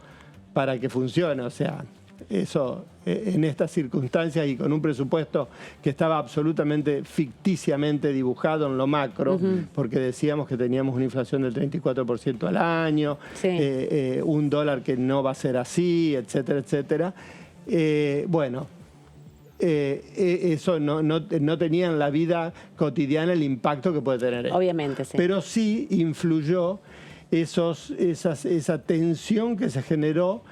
para que funcione. O sea, eso en estas circunstancias y con un presupuesto que estaba absolutamente ficticiamente dibujado en lo macro, porque decíamos que teníamos una inflación del 34% al año, un dólar que no va a ser así, etcétera, etcétera. Eso no tenía en la vida cotidiana el impacto que puede tener. Obviamente, sí. Pero sí influyó esa tensión que se generó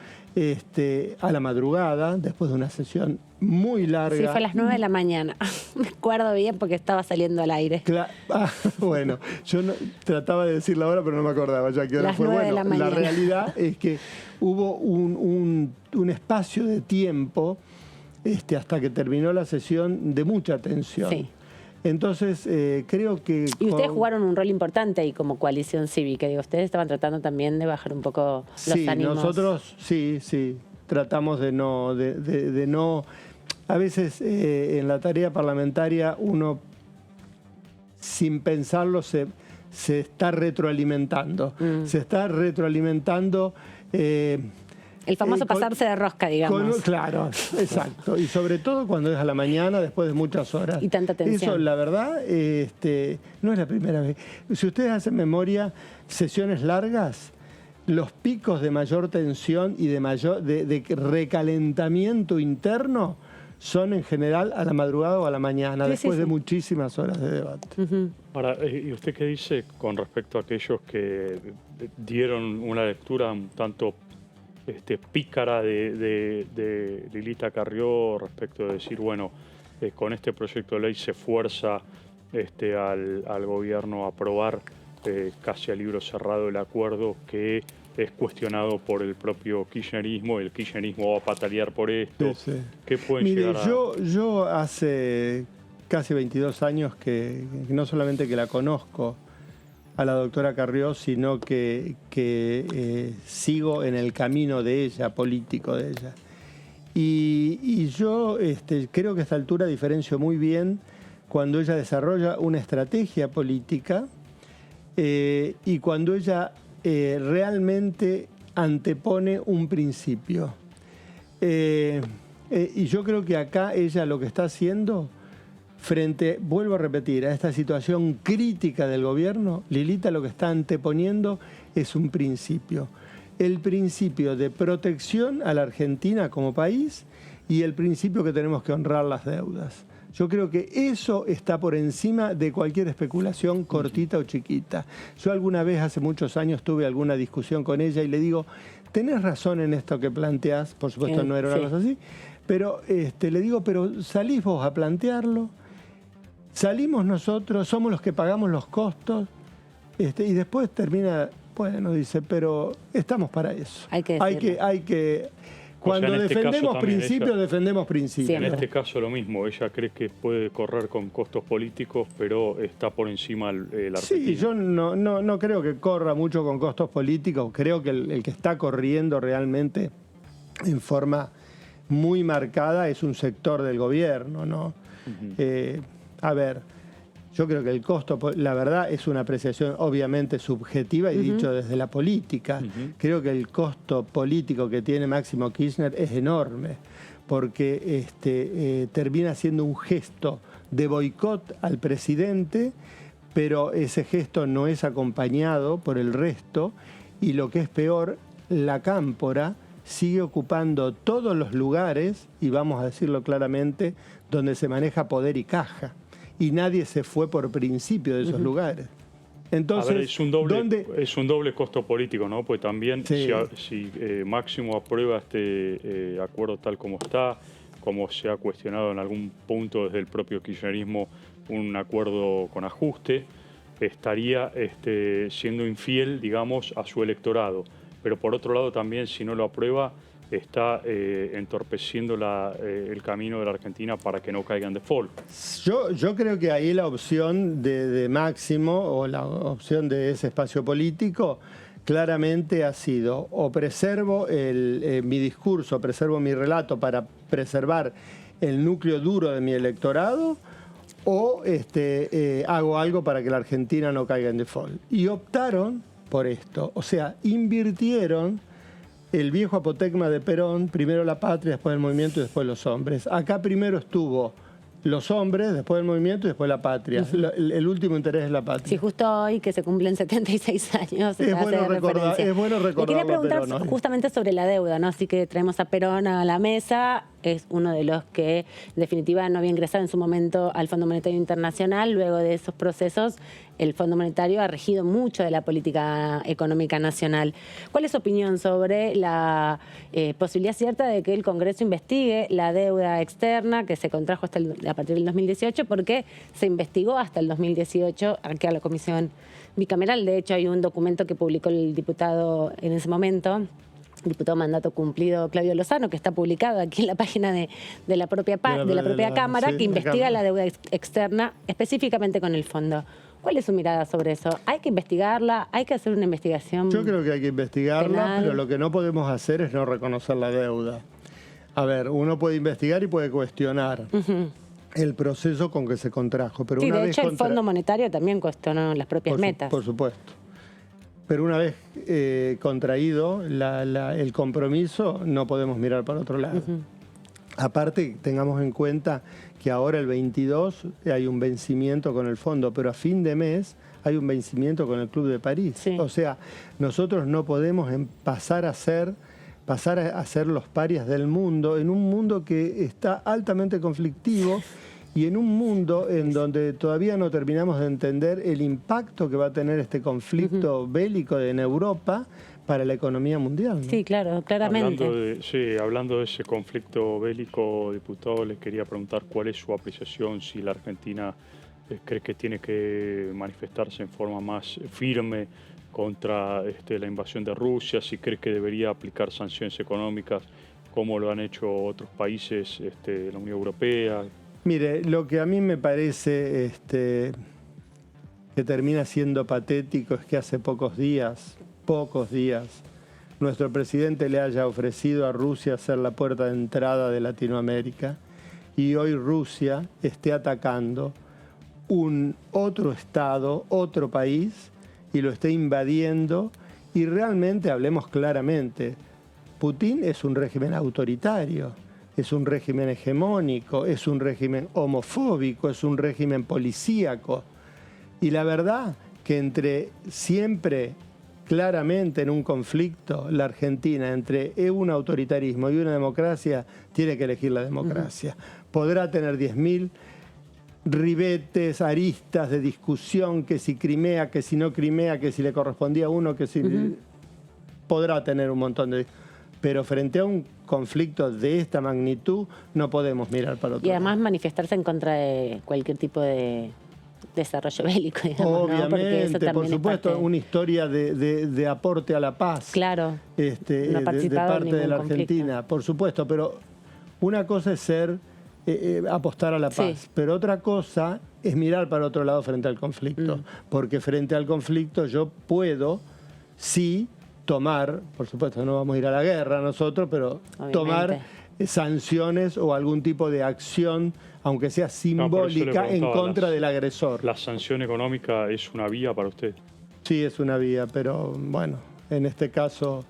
a la madrugada, después de una sesión muy larga. Sí, fue a las 9 de la mañana. Me acuerdo bien porque estaba saliendo al aire. Bueno, yo trataba de decir la hora, pero no me acordaba ya que hora fue. La realidad es que hubo un espacio de tiempo hasta que terminó la sesión de mucha tensión. Sí. Entonces, creo que... Y ustedes jugaron un rol importante ahí como coalición cívica. Digo, ustedes estaban tratando también de bajar un poco los ánimos. Nosotros sí, tratamos de no... A veces en la tarea parlamentaria uno, sin pensarlo, se está retroalimentando. Se está retroalimentando... el famoso pasarse de rosca, digamos. Claro, exacto. Y sobre todo cuando es a la mañana, después de muchas horas. Y tanta tensión. Eso, la verdad, no es la primera vez. Si ustedes hacen memoria, sesiones largas, los picos de mayor tensión y de recalentamiento interno son en general a la madrugada o a la mañana, después de muchísimas horas de debate. Ahora, ¿y usted qué dice con respecto a aquellos que dieron una lectura un tanto pícara de Lilita Carrió respecto de decir, bueno, con este proyecto de ley se fuerza al gobierno a aprobar casi a libro cerrado el acuerdo que es cuestionado por el propio kirchnerismo, el kirchnerismo va a patalear por esto? Sí, sí. ¿Qué pueden Mire, llegar a...? yo hace casi 22 años que no solamente que la conozco a la doctora Carrió, sino que sigo en el camino de ella, político de ella. Y yo creo que a esta altura diferencio muy bien cuando ella desarrolla una estrategia política y cuando ella realmente antepone un principio. Y yo creo que acá ella lo que está haciendo vuelvo a repetir, a esta situación crítica del gobierno, Lilita lo que está anteponiendo es un principio. El principio de protección a la Argentina como país y el principio que tenemos que honrar las deudas. Yo creo que eso está por encima de cualquier especulación cortita o chiquita. Yo alguna vez, hace muchos años, tuve alguna discusión con ella y le digo, tenés razón en esto que planteás, por supuesto no era una cosa así, pero le digo, pero salís vos a plantearlo, salimos nosotros, somos los que pagamos los costos, y después termina, bueno, dice, pero estamos para eso. Hay que cuando defendemos principios, defendemos principios. En este caso lo mismo, ella cree que puede correr con costos políticos, pero está por encima la Argentina. Sí, yo no creo que corra mucho con costos políticos, creo que el que está corriendo realmente en forma muy marcada es un sector del gobierno, ¿no? A ver, yo creo que el costo, la verdad, es una apreciación obviamente subjetiva y dicho desde la política. Creo que el costo político que tiene Máximo Kirchner es enorme, porque termina siendo un gesto de boicot al presidente, pero ese gesto no es acompañado por el resto, y lo que es peor, la cámpora sigue ocupando todos los lugares, y vamos a decirlo claramente, donde se maneja poder y caja. Y nadie se fue por principio de esos lugares. Entonces, a ver, es un doble costo político, ¿no? Pues también si Máximo aprueba este acuerdo tal como está, como se ha cuestionado en algún punto desde el propio kirchnerismo, un acuerdo con ajuste, estaría siendo infiel, digamos, a su electorado. Pero por otro lado también, si no lo aprueba, está entorpeciendo el camino de la Argentina para que no caiga en default. Yo creo que ahí la opción de Máximo, o la opción de ese espacio político, claramente ha sido: o preservo mi discurso, preservo mi relato para preservar el núcleo duro de mi electorado, o hago algo para que la Argentina no caiga en default. Y optaron por esto, o sea, invirtieron el viejo apotegma de Perón, primero la patria, después el movimiento y después los hombres. Acá primero estuvo los hombres, después el movimiento y después la patria. El último interés es la patria. Sí, justo hoy que se cumplen 76 años. Es bueno recordar. Le quería preguntar justamente sobre la deuda, ¿no? Así que traemos a Perón a la mesa. Es uno de los que, en definitiva, no había ingresado en su momento al Fondo Monetario Internacional. Luego de esos procesos, el Fondo Monetario ha regido mucho de la política económica nacional. ¿Cuál es su opinión sobre la posibilidad cierta de que el Congreso investigue la deuda externa que se contrajo a partir del 2018? Porque se investigó hasta el 2018 aquí a la Comisión Bicameral. De hecho, hay un documento que publicó el diputado en ese momento, diputado mandato cumplido Claudio Lozano, que está publicado aquí en la página de la propia Cámara, que investiga la deuda externa específicamente con el fondo. ¿Cuál es su mirada sobre eso? ¿Hay que investigarla? ¿Hay que hacer una investigación? Yo creo que hay que investigarla, penal, pero lo que no podemos hacer es no reconocer la deuda. A ver, uno puede investigar y puede cuestionar el proceso con que se contrajo. Pero sí, una de vez hecho el Fondo Monetario también cuestionó las propias metas. Por supuesto. Pero una vez contraído el compromiso, no podemos mirar para otro lado. Aparte, tengamos en cuenta que ahora el 22 hay un vencimiento con el fondo, pero a fin de mes hay un vencimiento con el Club de París. Sí. O sea, nosotros no podemos pasar a ser pasar a ser los parias del mundo, en un mundo que está altamente conflictivo y en un mundo en donde todavía no terminamos de entender el impacto que va a tener este conflicto bélico en Europa para la economía mundial, ¿no? Sí, claro, claramente. Hablando de ese conflicto bélico, diputado, les quería preguntar cuál es su apreciación, si la Argentina cree que tiene que manifestarse en forma más firme contra la invasión de Rusia, si cree que debería aplicar sanciones económicas como lo han hecho otros países de la Unión Europea. Mire, lo que a mí me parece que termina siendo patético es que hace pocos días, nuestro presidente le haya ofrecido a Rusia ser la puerta de entrada de Latinoamérica y hoy Rusia esté atacando un otro estado, otro país, y lo esté invadiendo. Y realmente, hablemos claramente, Putin es un régimen autoritario, es un régimen hegemónico, es un régimen homofóbico, es un régimen policíaco. Y la verdad que entre siempre, claramente en un conflicto, la Argentina entre un autoritarismo y una democracia, tiene que elegir la democracia. Podrá tener 10.000 ribetes, aristas de discusión, que si Crimea, que si no Crimea, que si le correspondía a uno, que si... Podrá tener un montón de... Pero frente a un conflicto de esta magnitud, no podemos mirar para otro lado. Y además manifestarse en contra de cualquier tipo de desarrollo bélico, digamos. Obviamente, ¿no? Porque eso por supuesto, una historia de aporte a la paz. Claro. De parte de la Argentina, por supuesto, pero una cosa es ser... apostar a la paz, pero otra cosa es mirar para otro lado frente al conflicto, porque frente al conflicto yo puedo sí tomar, por supuesto no vamos a ir a la guerra nosotros, pero obviamente tomar sanciones o algún tipo de acción, aunque sea simbólica, en contra del agresor. ¿La sanción económica es una vía para usted? Sí, es una vía, pero bueno, en este caso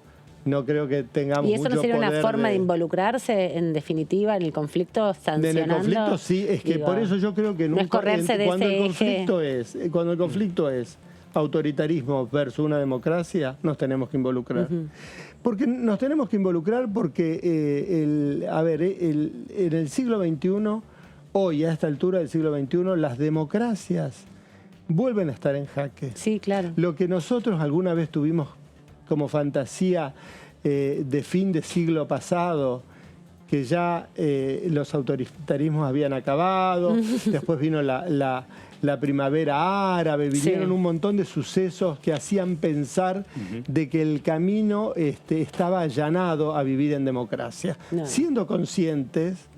no creo que tengamos mucho poder. ¿Y eso no sería una forma de involucrarse, en definitiva, en el conflicto, sancionando? En el conflicto sí, es que por eso yo creo que cuando el conflicto es autoritarismo versus una democracia, nos tenemos que involucrar. Porque nos tenemos que involucrar porque, en el siglo XXI, hoy a esta altura del siglo XXI, las democracias vuelven a estar en jaque. Sí, claro. Lo que nosotros alguna vez tuvimos como fantasía de fin de siglo pasado, que ya los autoritarismos habían acabado, después vino la primavera árabe, vinieron un montón de sucesos que hacían pensar de que el camino estaba allanado a vivir en democracia, siendo conscientes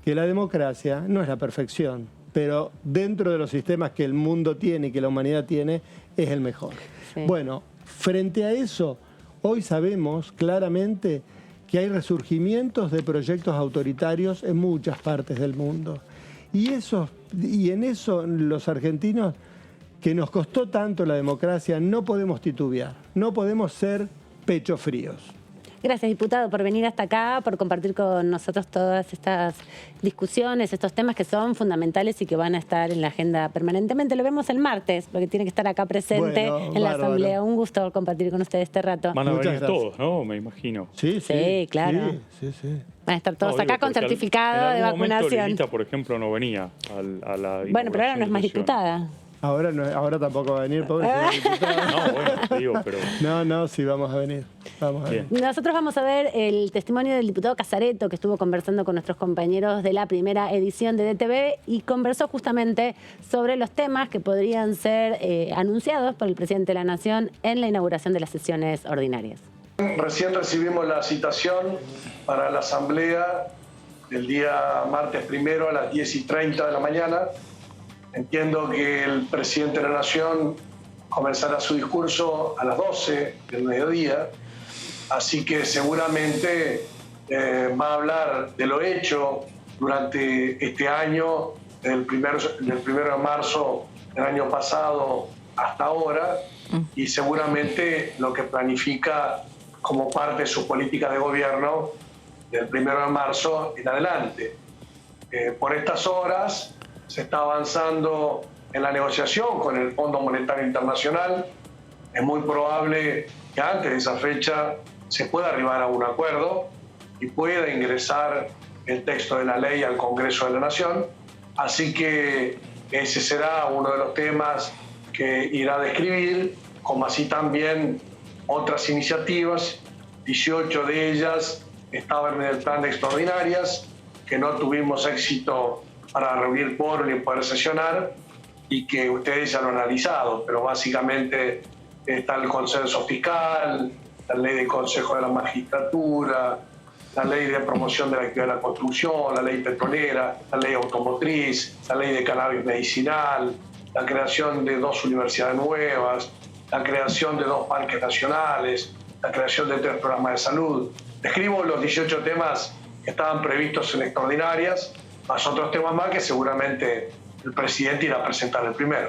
que la democracia no es la perfección, pero dentro de los sistemas que el mundo tiene y que la humanidad tiene, es el mejor. Bueno, frente a eso, hoy sabemos claramente que hay resurgimientos de proyectos autoritarios en muchas partes del mundo. Y en eso los argentinos, que nos costó tanto la democracia, no podemos titubear, no podemos ser pecho fríos. Gracias, diputado, por venir hasta acá, por compartir con nosotros todas estas discusiones, estos temas que son fundamentales y que van a estar en la agenda permanentemente. Lo vemos el martes, porque tiene que estar acá presente en la Asamblea. Un gusto compartir con ustedes este rato. Van a venir todos, ¿no? Me imagino. Sí, claro. Sí. Van a estar todos acá con certificado de vacunación. Lilita, por ejemplo, no venía a la Bueno, pero ahora no es más diputada. Ahora tampoco va a venir, pobre diputada. No, bueno, digo, pero... No, sí, vamos a venir. Nosotros vamos a ver el testimonio del diputado Casareto, que estuvo conversando con nuestros compañeros de la primera edición de DTV y conversó justamente sobre los temas que podrían ser anunciados por el presidente de la Nación en la inauguración de las sesiones ordinarias. Recién recibimos la citación para la Asamblea el día martes 1 a las 10:30 de la mañana. Entiendo que el presidente de la Nación comenzará su discurso a las 12 del mediodía, así que seguramente va a hablar de lo hecho durante este año, del 1 de marzo del año pasado hasta ahora, y seguramente lo que planifica como parte de su política de gobierno del 1 de marzo en adelante. Por estas horas se está avanzando en la negociación con el Fondo Monetario Internacional. Es muy probable que antes de esa fecha se pueda arribar a un acuerdo y pueda ingresar el texto de la ley al Congreso de la Nación. Así que ese será uno de los temas que irá a describir, como así también otras iniciativas. 18 de ellas estaban en el plan de extraordinarias, que no tuvimos éxito para reunir quórum ni poder sesionar, y que ustedes ya lo han analizado, pero básicamente está el consenso fiscal, la ley del Consejo de la Magistratura, la ley de promoción de la actividad de la construcción, la ley petrolera, la ley automotriz, la ley de cannabis medicinal, la creación de 2 universidades nuevas, la creación de 2 parques nacionales, la creación de 3 programas de salud. Describo los 18 temas que estaban previstos en extraordinarias, más otros temas más que seguramente el presidente irá a presentar el primero.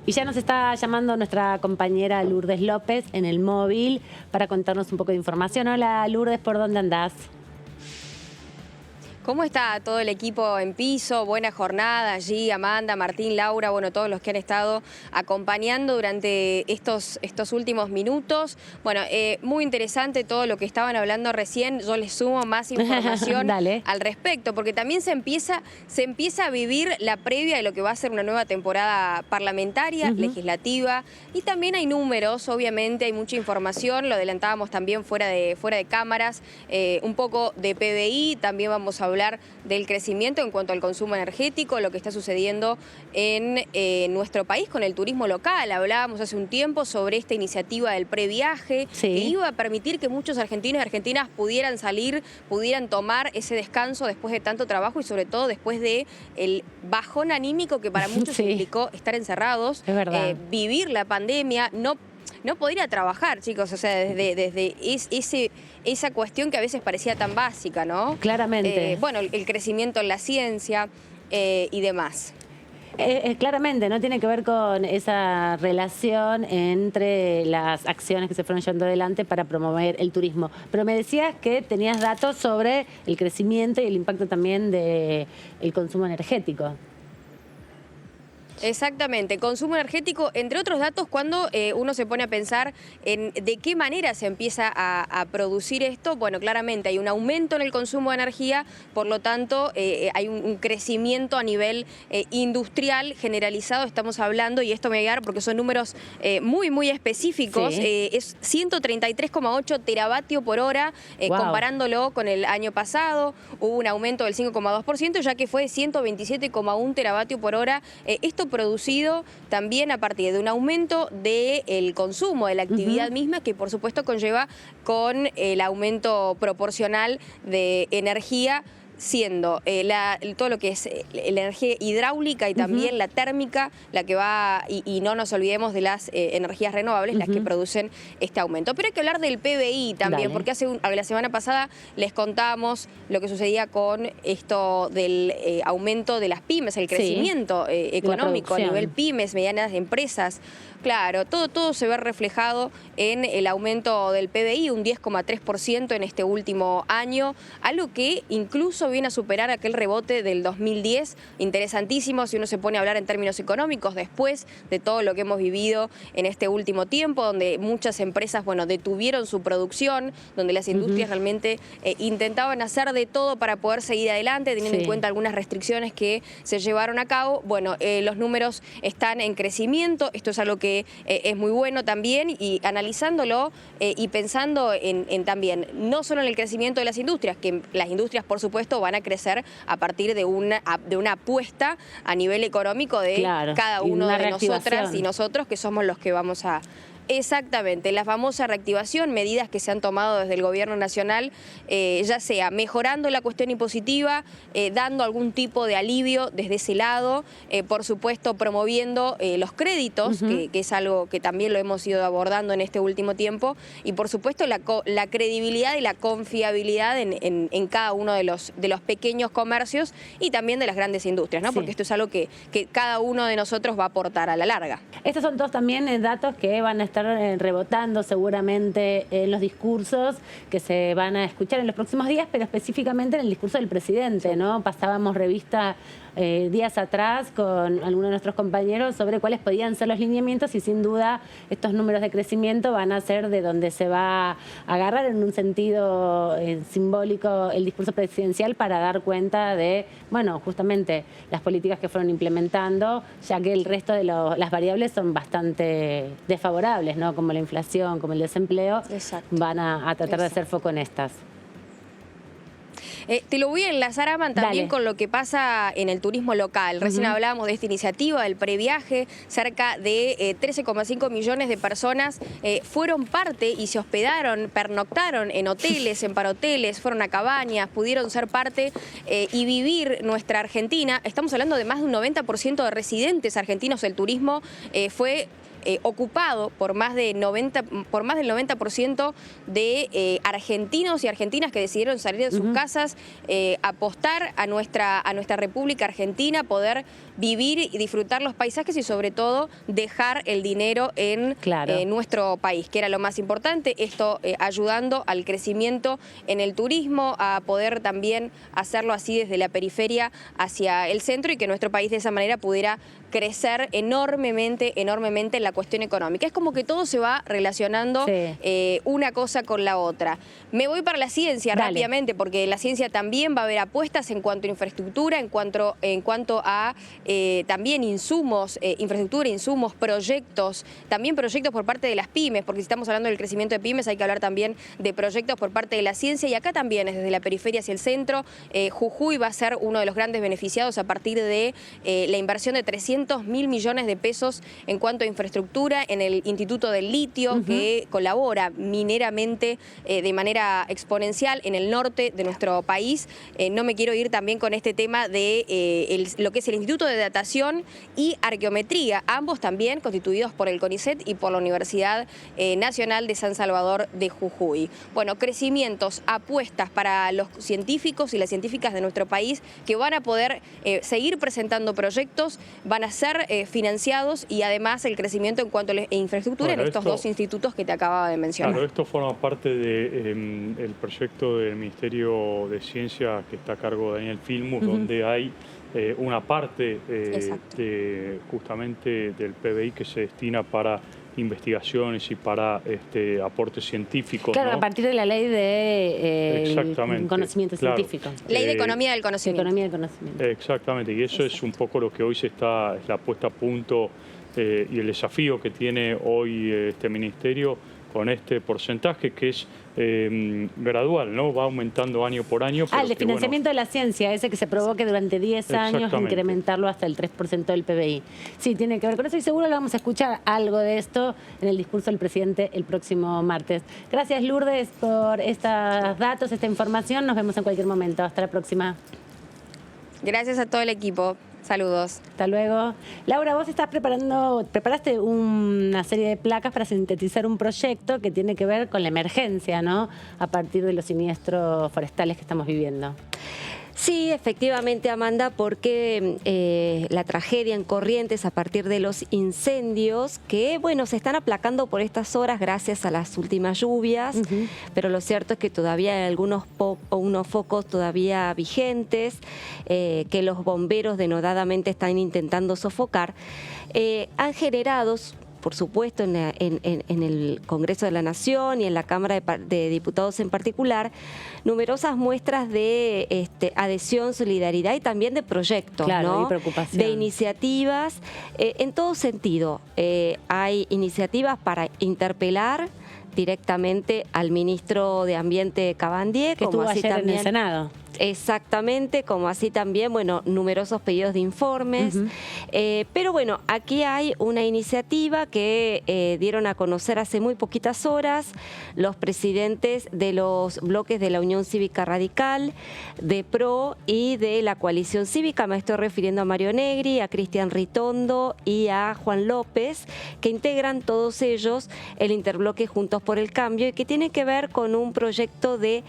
Y ya nos está llamando nuestra compañera Lourdes López en el móvil para contarnos un poco de información. Hola Lourdes, ¿por dónde andás? ¿Cómo está todo el equipo en piso? Buena jornada allí, Amanda, Martín, Laura, bueno, todos los que han estado acompañando durante estos últimos minutos. Bueno, muy interesante todo lo que estaban hablando recién. Yo les sumo más información al respecto, porque también se empieza a vivir la previa de lo que va a ser una nueva temporada parlamentaria, legislativa, y también hay números, obviamente, hay mucha información, lo adelantábamos también fuera de cámaras, un poco de PBI, también vamos a hablar del crecimiento en cuanto al consumo energético, lo que está sucediendo en nuestro país con el turismo local. Hablábamos hace un tiempo sobre esta iniciativa del previaje, que iba a permitir que muchos argentinos y argentinas pudieran salir, pudieran tomar ese descanso después de tanto trabajo y sobre todo después de el bajón anímico que para muchos implicó estar encerrados, vivir la pandemia, no poder ir a trabajar, chicos, o sea, desde esa cuestión que a veces parecía tan básica, ¿no? Claramente. Bueno, el crecimiento en la ciencia y demás. Claramente, no tiene que ver con esa relación entre las acciones que se fueron llevando adelante para promover el turismo. Pero me decías que tenías datos sobre el crecimiento y el impacto también del consumo energético. Exactamente, consumo energético, entre otros datos, cuando uno se pone a pensar en de qué manera se empieza a producir esto, bueno, claramente hay un aumento en el consumo de energía, por lo tanto hay un crecimiento a nivel industrial generalizado, estamos hablando, y esto me va a llegar porque son números muy específicos, es 133,8 teravatios por hora, comparándolo con el año pasado, hubo un aumento del 5,2%, ya que fue 127,1 teravatios por hora, esto producido también a partir de un aumento del consumo, de la actividad misma, que por supuesto conlleva con el aumento proporcional de energía, siendo todo lo que es la energía hidráulica y también la térmica, la que va, y no nos olvidemos de las energías renovables, las que producen este aumento. Pero hay que hablar del PBI también, porque la semana pasada les contamos lo que sucedía con esto del aumento de las pymes, el crecimiento económico a nivel pymes, medianas empresas. Claro, todo se ve reflejado en el aumento del PBI, un 10,3% en este último año, algo que incluso viene a superar aquel rebote del 2010, interesantísimo si uno se pone a hablar en términos económicos después de todo lo que hemos vivido en este último tiempo, donde muchas empresas, bueno, detuvieron su producción, donde las industrias realmente intentaban hacer de todo para poder seguir adelante, teniendo en cuenta algunas restricciones que se llevaron a cabo. Bueno, los números están en crecimiento, esto es algo que es muy bueno también, y analizándolo y pensando en también, no solo en el crecimiento de las industrias, que las industrias por supuesto van a crecer a partir de una apuesta a nivel económico de cada uno de nosotras y nosotros, que somos los que vamos a... Exactamente, la famosa reactivación, medidas que se han tomado desde el gobierno nacional, ya sea mejorando la cuestión impositiva, dando algún tipo de alivio desde ese lado, por supuesto promoviendo los créditos, que es algo que también lo hemos ido abordando en este último tiempo, y por supuesto la credibilidad y la confiabilidad en cada uno de los pequeños comercios y también de las grandes industrias, ¿no? Porque esto es algo que cada uno de nosotros va a aportar a la larga. Estos son todos también datos que van a estar estar rebotando seguramente en los discursos que se van a escuchar en los próximos días, pero específicamente en el discurso del presidente, ¿no? Pasábamos revista días atrás con algunos de nuestros compañeros sobre cuáles podían ser los lineamientos y sin duda estos números de crecimiento van a ser de donde se va a agarrar en un sentido simbólico el discurso presidencial para dar cuenta de, bueno, justamente las políticas que fueron implementando, ya que el resto de las variables son bastante desfavorables, ¿no? Como la inflación, como el desempleo. Exacto. Van a tratar de hacer foco en estas. Te lo voy a enlazar, Aman, también con lo que pasa en el turismo local. Recién hablábamos de esta iniciativa, del previaje. Cerca de 13,5 millones de personas fueron parte y se hospedaron, pernoctaron en hoteles, en paroteles, fueron a cabañas, pudieron ser parte y vivir nuestra Argentina. Estamos hablando de más de un 90% de residentes argentinos. El turismo fue ocupado por más del 90% de argentinos y argentinas que decidieron salir de sus casas, apostar a nuestra República Argentina, poder vivir y disfrutar los paisajes y sobre todo dejar el dinero en nuestro país, que era lo más importante. Esto ayudando al crecimiento en el turismo, a poder también hacerlo así desde la periferia hacia el centro y que nuestro país de esa manera pudiera crecer enormemente en la cuestión económica. Es como que todo se va relacionando una cosa con la otra. Me voy para la ciencia rápidamente, porque la ciencia también va a haber apuestas en cuanto a infraestructura, en cuanto a también insumos, infraestructura, insumos, proyectos, también proyectos por parte de las pymes, porque si estamos hablando del crecimiento de pymes hay que hablar también de proyectos por parte de la ciencia y acá también es desde la periferia hacia el centro. Jujuy va a ser uno de los grandes beneficiados a partir de la inversión de 300.000 millones de pesos en cuanto a infraestructura en el Instituto del Litio, que colabora mineramente de manera exponencial en el norte de nuestro país. No me quiero ir también con este tema de lo que es el Instituto de Datación y Arqueometría, ambos también constituidos por el CONICET y por la Universidad Nacional de San Salvador de Jujuy. Bueno, crecimientos, apuestas para los científicos y las científicas de nuestro país que van a poder seguir presentando proyectos, van a ser financiados y además el crecimiento en cuanto a la infraestructura en estos dos institutos que te acababa de mencionar. Claro, esto forma parte del proyecto del Ministerio de Ciencia que está a cargo de Daniel Filmus, donde hay una parte justamente del PBI que se destina para investigaciones y para aportes científicos. Claro, ¿no? A partir de la ley de conocimiento científico. Ley de economía del conocimiento. Economía del conocimiento. Exactamente, y eso es un poco lo que hoy es la puesta a punto y el desafío que tiene hoy este ministerio con este porcentaje que es gradual, ¿no? Va aumentando año por año. Pero el de financiamiento de la ciencia, ese que se provoque durante 10 años, incrementarlo hasta el 3% del PBI. Sí, tiene que ver con eso y seguro le vamos a escuchar algo de esto en el discurso del presidente el próximo martes. Gracias, Lourdes, por estos datos, esta información. Nos vemos en cualquier momento. Hasta la próxima. Gracias a todo el equipo. Saludos. Hasta luego. Laura, vos preparaste una serie de placas para sintetizar un proyecto que tiene que ver con la emergencia, ¿no? A partir de los siniestros forestales que estamos viviendo. Sí, efectivamente, Amanda, porque la tragedia en Corrientes a partir de los incendios que, bueno, se están aplacando por estas horas gracias a las últimas lluvias, pero lo cierto es que todavía hay unos focos todavía vigentes que los bomberos denodadamente están intentando sofocar. Han generado, por supuesto, en el Congreso de la Nación y en la Cámara de Diputados en particular, numerosas muestras de adhesión, solidaridad y también de proyectos, ¿no? Y preocupación. De iniciativas, en todo sentido. Hay iniciativas para interpelar directamente al ministro de Ambiente Cabandier, que estuvo ayer también en el Senado. Exactamente, como así también, bueno, numerosos pedidos de informes. Pero bueno, aquí hay una iniciativa que dieron a conocer hace muy poquitas horas los presidentes de los bloques de la Unión Cívica Radical, de PRO y de la Coalición Cívica. Me estoy refiriendo a Mario Negri, a Cristian Ritondo y a Juan López, que integran todos ellos el interbloque Juntos por el Cambio y que tiene que ver con un proyecto de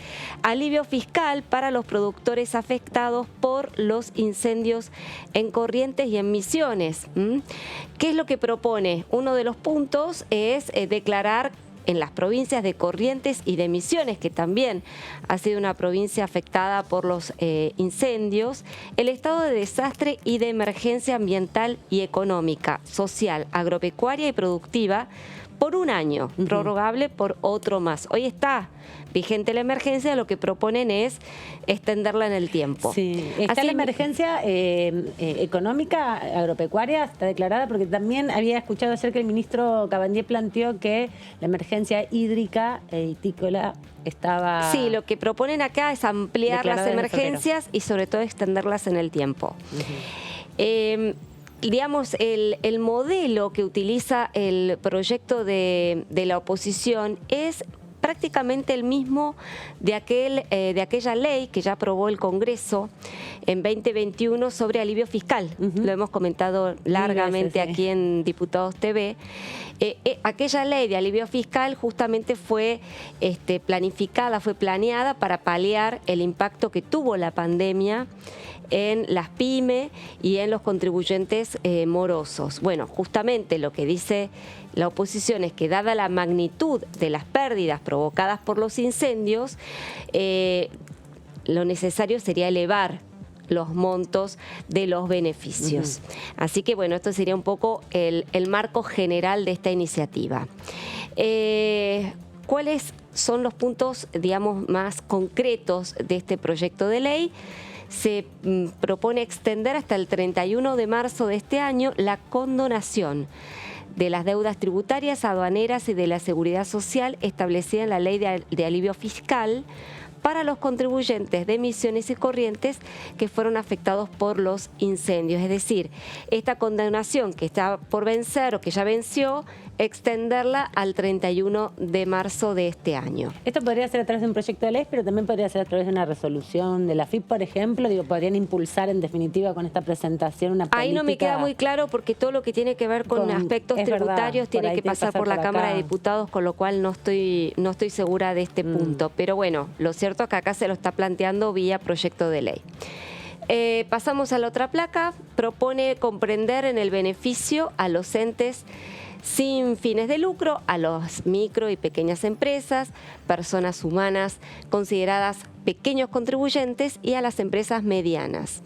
alivio fiscal para los productores afectados por los incendios en Corrientes y en Misiones. ¿Qué es lo que propone? Uno de los puntos es declarar en las provincias de Corrientes y de Misiones, que también ha sido una provincia afectada por los incendios, el estado de desastre y de emergencia ambiental y económica, social, agropecuaria y productiva por un año, prorrogable por otro más. Hoy está vigente la emergencia, lo que proponen es extenderla en el tiempo. Sí. Está la emergencia económica, agropecuaria, está declarada, porque también había escuchado ayer que el ministro Cabandier planteó que la emergencia hídrica e vitícola estaba... Sí, lo que proponen acá es ampliar las emergencias y sobre todo extenderlas en el tiempo. Digamos, el modelo que utiliza el proyecto de la oposición es prácticamente el mismo de aquella ley que ya aprobó el Congreso en 2021 sobre alivio fiscal. Lo hemos comentado largamente aquí en Diputados TV. Aquella ley de alivio fiscal justamente fue planificada, fue planeada para paliar el impacto que tuvo la pandemia en las pymes y en los contribuyentes morosos. Bueno, justamente lo que dice la oposición es que dada la magnitud de las pérdidas provocadas por los incendios, lo necesario sería elevar los montos de los beneficios. Así que bueno, esto sería un poco el marco general de esta iniciativa. ¿Cuáles son los puntos, digamos, más concretos de este proyecto de ley? Se propone extender hasta el 31 de marzo de este año la condonación de las deudas tributarias, aduaneras y de la seguridad social establecida en la Ley de Alivio Fiscal para los contribuyentes de Misiones y Corrientes que fueron afectados por los incendios. Es decir, esta condonación que está por vencer o que ya venció, extenderla al 31 de marzo de este año. Esto podría ser a través de un proyecto de ley, pero también podría ser a través de una resolución de la FIP, por ejemplo. Digo, podrían impulsar en definitiva con esta presentación una política... Ahí no me queda muy claro porque todo lo que tiene que ver con aspectos tributarios tiene que pasar por la Cámara de Diputados, con lo cual no estoy segura de este punto. Pero bueno, lo cierto es que acá se lo está planteando vía proyecto de ley. Pasamos a la otra placa. Propone comprender en el beneficio a los entes sin fines de lucro, a las micro y pequeñas empresas, personas humanas consideradas pequeños contribuyentes y a las empresas medianas.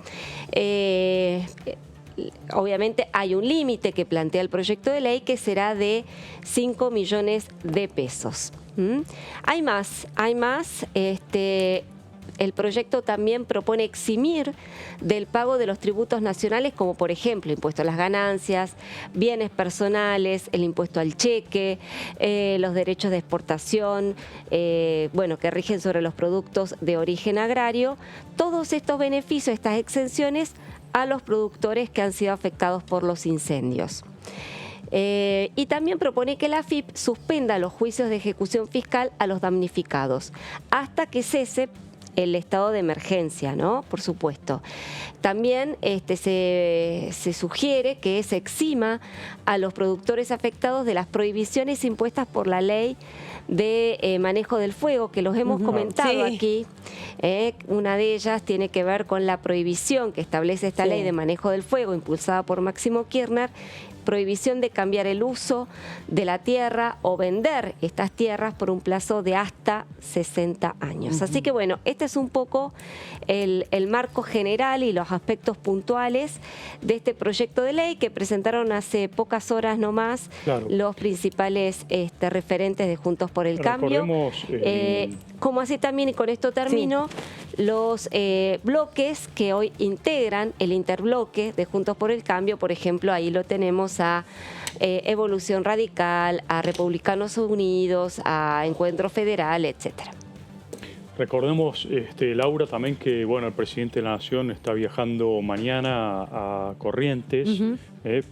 Obviamente hay un límite que plantea el proyecto de ley que será de 5 millones de pesos. Hay más. El proyecto también propone eximir del pago de los tributos nacionales, como por ejemplo impuesto a las ganancias, bienes personales, el impuesto al cheque, los derechos de exportación, que rigen sobre los productos de origen agrario. Todos estos beneficios, estas exenciones a los productores que han sido afectados por los incendios. Y también propone que la FIP suspenda los juicios de ejecución fiscal a los damnificados hasta que cese el estado de emergencia, ¿no? Por supuesto. También se sugiere que se exima a los productores afectados de las prohibiciones impuestas por la ley de manejo del fuego, que los hemos comentado aquí. Una de ellas tiene que ver con la prohibición que establece esta ley de manejo del fuego, impulsada por Máximo Kirchner, prohibición de cambiar el uso de la tierra o vender estas tierras por un plazo de hasta 60 años. Así que bueno, este es un poco el marco general y los aspectos puntuales de este proyecto de ley que presentaron hace pocas horas nomás los principales referentes de Juntos por el Cambio. Como así también, y con esto termino, los bloques que hoy integran el interbloque de Juntos por el Cambio, por ejemplo, ahí lo tenemos a Evolución Radical, a Republicanos Unidos, a Encuentro Federal, etcétera. Recordemos, Laura, también que el presidente de la Nación está viajando mañana a Corrientes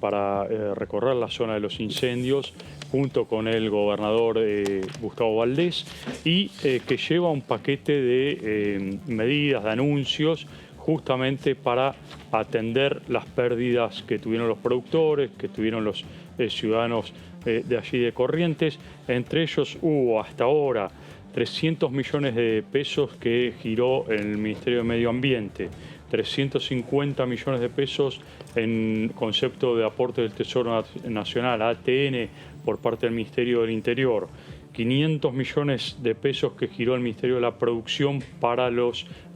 para recorrer la zona de los incendios junto con el gobernador Gustavo Valdés y que lleva un paquete de medidas, de anuncios, justamente para atender las pérdidas que tuvieron los productores, que tuvieron los ciudadanos de allí de Corrientes. Entre ellos hubo hasta ahora 300 millones de pesos que giró el Ministerio de Medio Ambiente, 350 millones de pesos en concepto de aporte del Tesoro Nacional, ATN, por parte del Ministerio del Interior, 500 millones de pesos que giró el Ministerio de la Producción para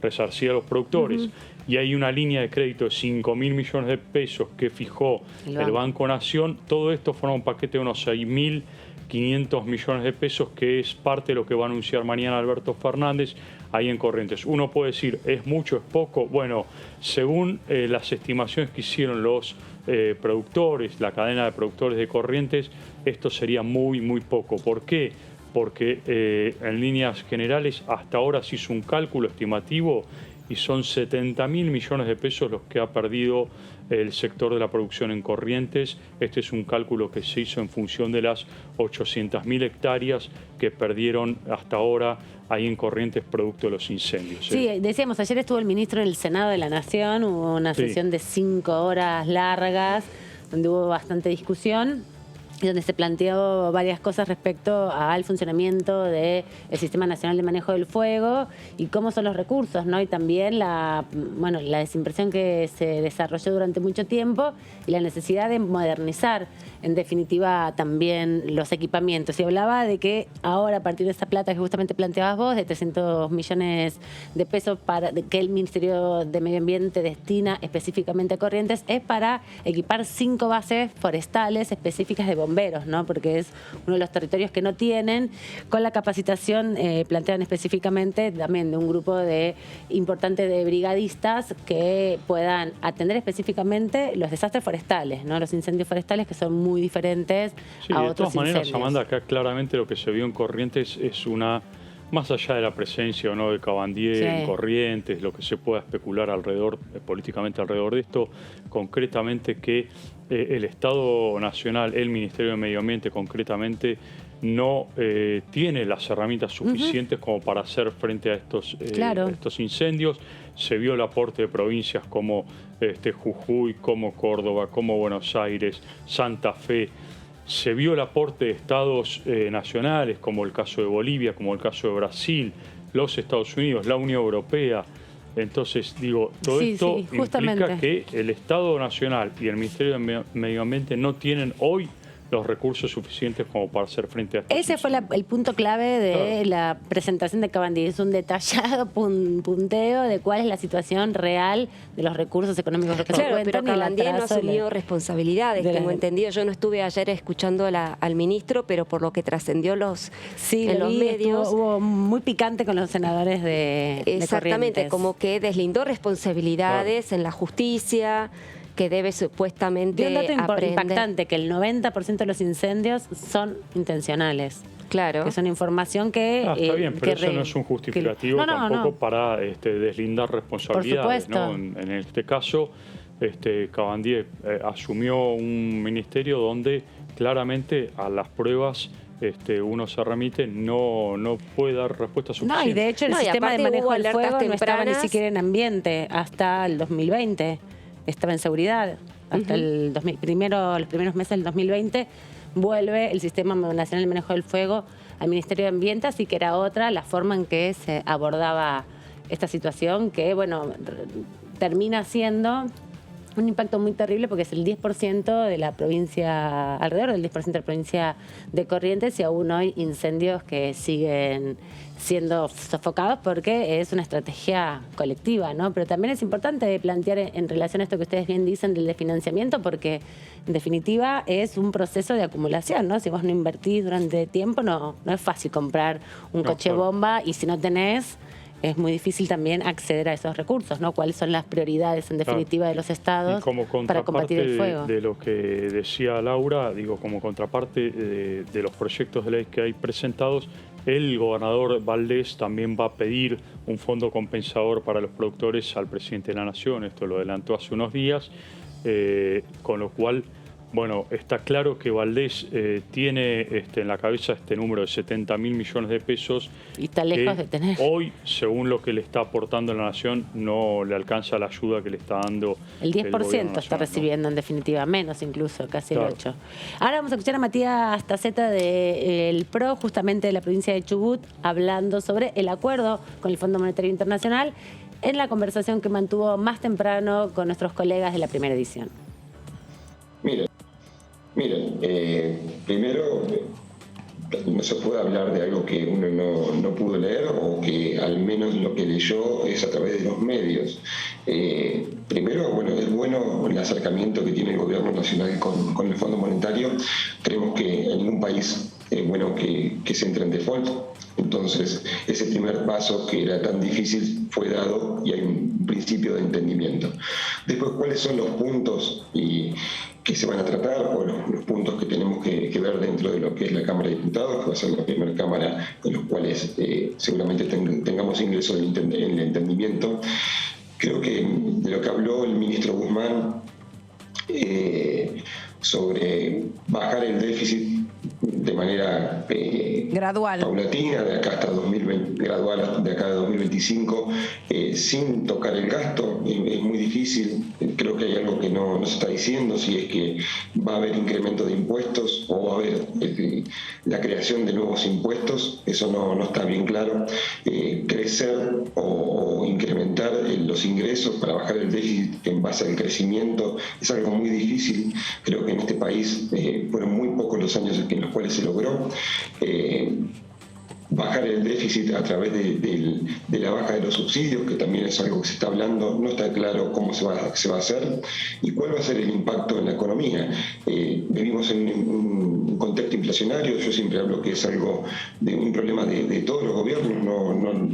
resarcir a los productores. Y hay una línea de crédito de 5.000 millones de pesos que fijó el Banco Nación. Todo esto forma un paquete de unos 6.500 millones de pesos, que es parte de lo que va a anunciar mañana Alberto Fernández ahí en Corrientes. Uno puede decir, ¿es mucho, es poco? Bueno, según las estimaciones que hicieron los productores, la cadena de productores de Corrientes, esto sería muy, muy poco. ¿Por qué? Porque en líneas generales hasta ahora se hizo un cálculo estimativo y son 70.000 millones de pesos los que ha perdido el sector de la producción en Corrientes. Este es un cálculo que se hizo en función de las 800.000 hectáreas que perdieron hasta ahora ahí en Corrientes producto de los incendios. Sí, decíamos, ayer estuvo el ministro en el Senado de la Nación, hubo una sesión de 5 horas largas, donde hubo bastante discusión, y donde se planteó varias cosas respecto al funcionamiento del Sistema Nacional de Manejo del Fuego y cómo son los recursos, ¿no? Y también la desinversión que se desarrolló durante mucho tiempo y la necesidad de modernizar, en definitiva, también los equipamientos. Y hablaba de que ahora, a partir de esa plata que justamente planteabas vos, de 300 millones de pesos que el Ministerio de Medio Ambiente destina específicamente a Corrientes, es para equipar 5 bases forestales específicas de bomberos, ¿no? Porque es uno de los territorios que no tienen, con la capacitación, plantean específicamente también de un grupo importante de brigadistas que puedan atender específicamente los desastres forestales, ¿no? Los incendios forestales, que son muy diferentes a otros incendios. De todas maneras, Amanda, acá claramente lo que se vio en Corrientes es más allá de la presencia o no de Cabandier en Corrientes, lo que se pueda especular políticamente alrededor de esto, concretamente que el Estado Nacional, el Ministerio de Medio Ambiente concretamente, no tiene las herramientas suficientes como para hacer frente a estos incendios. Se vio el aporte de provincias como Jujuy, como Córdoba, como Buenos Aires, Santa Fe. Se vio el aporte de estados nacionales, como el caso de Bolivia, como el caso de Brasil, los Estados Unidos, la Unión Europea. Entonces, digo, todo esto implica que el Estado Nacional y el Ministerio de Medio Ambiente no tienen hoy los recursos suficientes como para hacer frente a esto. Ese fue el punto clave de la presentación de Cabandier. Es un detallado punteo de cuál es la situación real de los recursos económicos que se cuentan. Pero Cabandier no asumió responsabilidades, tengo entendido. Yo no estuve ayer escuchando al ministro, pero por lo que trascendió en los medios... Hubo muy picante con los senadores de Exactamente, como que deslindó responsabilidades en la justicia, que debe supuestamente aprender. Un dato impactante, que el 90% de los incendios son intencionales. Claro. Que son información que... está bien, pero eso no es un justificativo tampoco para deslindar responsabilidades. ¿No? En este caso, Cabandier asumió un ministerio donde claramente a las pruebas uno se remite, no puede dar respuesta suficiente. No, y de hecho el sistema de manejo del fuego no estaba ni siquiera en ambiente hasta el 2020. Estaba en seguridad. Hasta los primeros meses del 2020 vuelve el Sistema Nacional de Manejo del Fuego al Ministerio de Ambiente, así que era otra la forma en que se abordaba esta situación, que bueno, termina siendo un impacto muy terrible porque es el 10% de la provincia, alrededor del 10% de la provincia de Corrientes, y aún hoy incendios que siguen siendo sofocados porque es una estrategia colectiva, ¿no? Pero también es importante plantear en relación a esto que ustedes bien dicen del desfinanciamiento, porque en definitiva es un proceso de acumulación, ¿no? Si vos no invertís durante tiempo, no es fácil comprar un coche bomba, y si no tenés, es muy difícil también acceder a esos recursos, ¿no? ¿Cuáles son las prioridades, en definitiva, de los estados para combatir el fuego? De lo que decía Laura, digo, como contraparte de los proyectos de ley que hay presentados, el gobernador Valdés también va a pedir un fondo compensador para los productores al presidente de la Nación. Esto lo adelantó hace unos días, con lo cual Bueno, está claro que Valdés tiene en la cabeza este número de 70.000 millones de pesos. Y está lejos de tener. Hoy, según lo que le está aportando la Nación, no le alcanza la ayuda que le está dando el 10% el está recibiendo, ¿no? En definitiva, menos incluso, casi claro. el 8%. Ahora vamos a escuchar a Matías Taceta del PRO, justamente de la provincia de Chubut, hablando sobre el acuerdo con el Fondo Monetario Internacional en la conversación que mantuvo más temprano con nuestros colegas de la primera edición. Miren, primero no se puede hablar de algo que uno no pudo leer o que al menos lo que leyó es a través de los medios. Primero, bueno, es bueno el acercamiento que tiene el gobierno nacional con el Fondo Monetario. Creemos que en ningún país es bueno que se entre en default. Entonces, ese primer paso que era tan difícil fue dado y hay un principio de entendimiento. Después, ¿cuáles son los puntos que se van a tratar o los puntos que tenemos que ver dentro de lo que es la Cámara de Diputados, que va a ser la primera Cámara en los cuales seguramente tengamos ingreso en el entendimiento? Creo que de lo que habló el ministro Guzmán sobre bajar el déficit de manera gradual, paulatina, de acá hasta 2020, gradual de acá a 2025, sin tocar el gasto. Es muy difícil. Creo que hay algo que no se está diciendo, si es que va a haber incremento de impuestos o va a haber la creación de nuevos impuestos. Eso no está bien claro. Crecer o incrementar los ingresos para bajar el déficit en base al crecimiento es algo muy difícil. Creo que en este país fueron muy pocos los años en los cuales se logró. Bajar el déficit a través de la baja de los subsidios, que también es algo que se está hablando, no está claro cómo se va a hacer y cuál va a ser el impacto en la economía. Vivimos en un contexto inflacionario. Yo siempre hablo que es algo de un problema de todos los gobiernos,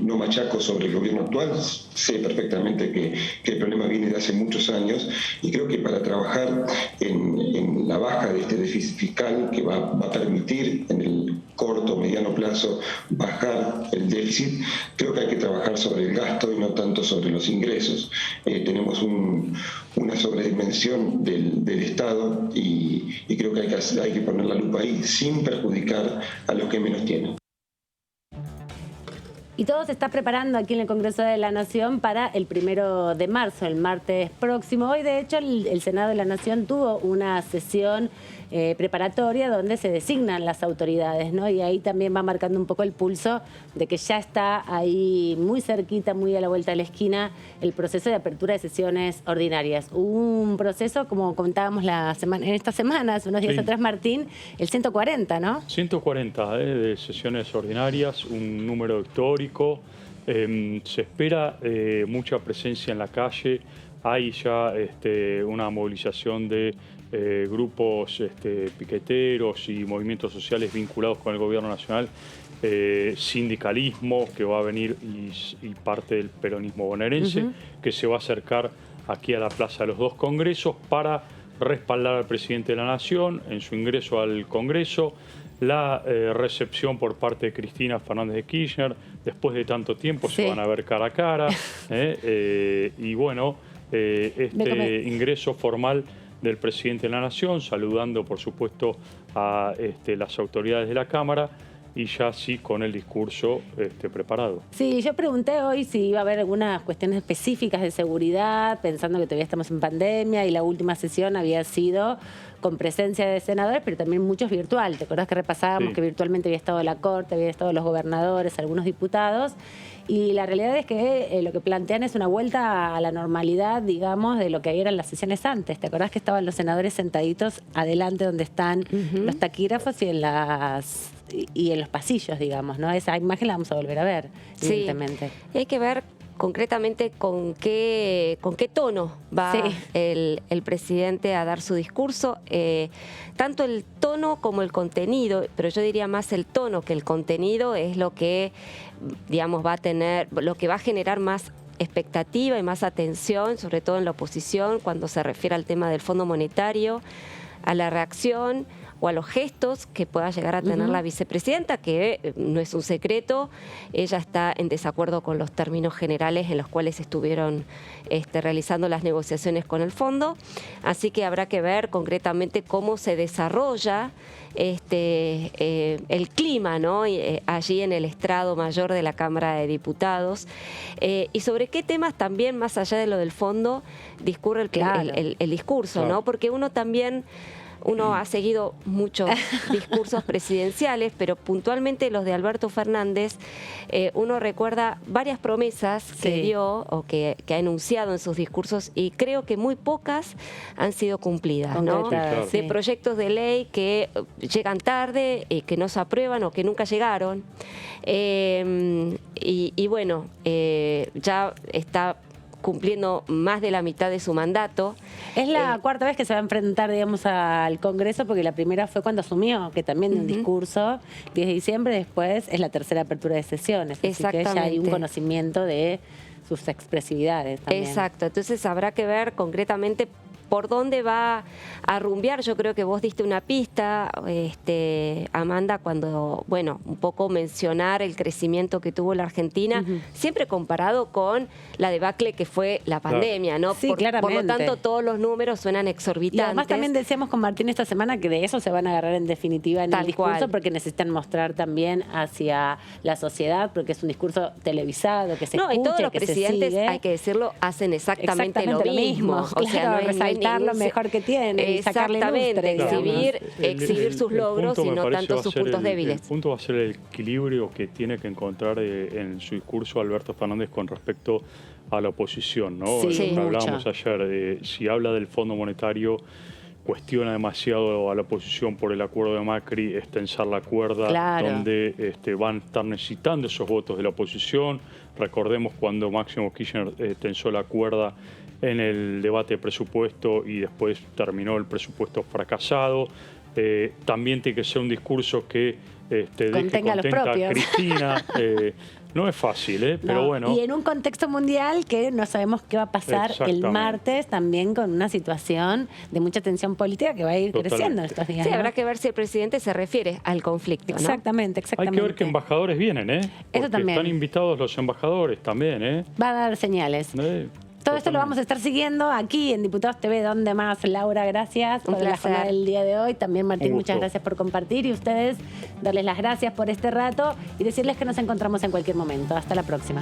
no machaco sobre el gobierno actual. Sé perfectamente que el problema viene de hace muchos años y creo que para trabajar en la baja de este déficit fiscal que va a permitir en el corto o mediano plazo bajar el déficit, creo que hay que trabajar sobre el gasto y no tanto sobre los ingresos. Tenemos una sobredimensión del Estado y creo que hay que poner la lupa ahí sin perjudicar a los que menos tienen. Y todo se está preparando aquí en el Congreso de la Nación para el 1 de marzo, el martes próximo. Hoy, de hecho, el Senado de la Nación tuvo una sesión preparatoria donde se designan las autoridades, ¿no? Y ahí también va marcando un poco el pulso de que ya está ahí muy cerquita, muy a la vuelta de la esquina, el proceso de apertura de sesiones ordinarias. Un proceso, como contábamos en estas semanas, unos días atrás, Martín, el 140, ¿no? 140 de sesiones ordinarias, un número histórico. Se espera mucha presencia en la calle. Hay ya una movilización de grupos piqueteros y movimientos sociales vinculados con el gobierno nacional, sindicalismo que va a venir y parte del peronismo bonaerense, que se va a acercar aquí a la Plaza de los Dos Congresos para respaldar al presidente de la Nación en su ingreso al Congreso. La recepción por parte de Cristina Fernández de Kirchner, después de tanto tiempo se van a ver cara a cara, y bueno, ingreso formal del presidente de la Nación, saludando por supuesto a las autoridades de la Cámara y ya sí con el discurso preparado. Sí, yo pregunté hoy si iba a haber algunas cuestiones específicas de seguridad, pensando que todavía estamos en pandemia y la última sesión había sido con presencia de senadores, pero también muchos virtual. ¿Te acordás que repasábamos que virtualmente había estado la Corte, había estado los gobernadores, algunos diputados? Y la realidad es que lo que plantean es una vuelta a la normalidad, digamos, de lo que eran las sesiones antes. ¿Te acordás que estaban los senadores sentaditos adelante donde están los taquígrafos y en los pasillos, digamos, ¿no? Esa imagen la vamos a volver a ver, evidentemente. Y hay que ver concretamente con qué tono va el presidente a dar su discurso, tanto el tono como el contenido, pero yo diría más el tono que el contenido es lo que, digamos, lo que va a generar más expectativa y más atención, sobre todo en la oposición, cuando se refiere al tema del Fondo Monetario, a la reacción o a los gestos que pueda llegar a tener la vicepresidenta, que no es un secreto, ella está en desacuerdo con los términos generales en los cuales estuvieron realizando las negociaciones con el fondo, así que habrá que ver concretamente cómo se desarrolla el clima, ¿no? Allí en el estrado mayor de la Cámara de Diputados, y sobre qué temas también, más allá de lo del fondo, discurre el discurso, ¿no? Porque uno ha seguido muchos discursos presidenciales, pero puntualmente los de Alberto Fernández, uno recuerda varias promesas que dio o que ha enunciado en sus discursos, y creo que muy pocas han sido cumplidas, ¿no? De proyectos de ley que llegan tarde, que no se aprueban o que nunca llegaron. Y bueno, ya está cumpliendo más de la mitad de su mandato. Es la cuarta vez que se va a enfrentar, digamos, al Congreso, porque la primera fue cuando asumió, que también un discurso, 10 de diciembre, después es la tercera apertura de sesiones. Así que ya hay un conocimiento de sus expresividades también. Exacto, entonces habrá que ver concretamente por dónde va a rumbear. Yo creo que vos diste una pista, Amanda, cuando, bueno, un poco mencionar el crecimiento que tuvo la Argentina, siempre comparado con la debacle que fue la pandemia, ¿no? Sí, claramente. Por lo tanto, todos los números suenan exorbitantes. Y además también decíamos con Martín esta semana que de eso se van a agarrar en definitiva en el discurso, porque necesitan mostrar también hacia la sociedad, porque es un discurso televisado, que se escucha, y todos los que presidentes, se sigue. hay que decirlo, hacen exactamente lo mismo. O sea, no resaltar lo mejor que tiene y sacarle lustre, exhibir sus logros y no tanto sus puntos débiles. El punto va a ser el equilibrio que tiene que encontrar en su discurso Alberto Fernández con respecto a la oposición, ¿no? Lo que hablábamos ayer, si habla del Fondo Monetario, cuestiona demasiado a la oposición por el acuerdo de Macri, es tensar la cuerda, donde van a estar necesitando esos votos de la oposición. Recordemos cuando Máximo Kirchner tensó la cuerda en el debate de presupuesto y después terminó el presupuesto fracasado. También tiene que ser un discurso que deje contenta a Cristina. No es fácil, pero bueno. Y en un contexto mundial que no sabemos qué va a pasar el martes, también con una situación de mucha tensión política que va a ir creciendo estos días. Sí, habrá que ver si el presidente se refiere al conflicto, ¿no? Exactamente. Hay que ver qué embajadores vienen, Eso también. Están invitados los embajadores también, Va a dar señales. Todo esto lo vamos a estar siguiendo aquí en Diputados TV, donde más. Laura, gracias por la jornada del día de hoy. También Martín, muchas gracias por compartir. Y ustedes, darles las gracias por este rato y decirles que nos encontramos en cualquier momento. Hasta la próxima.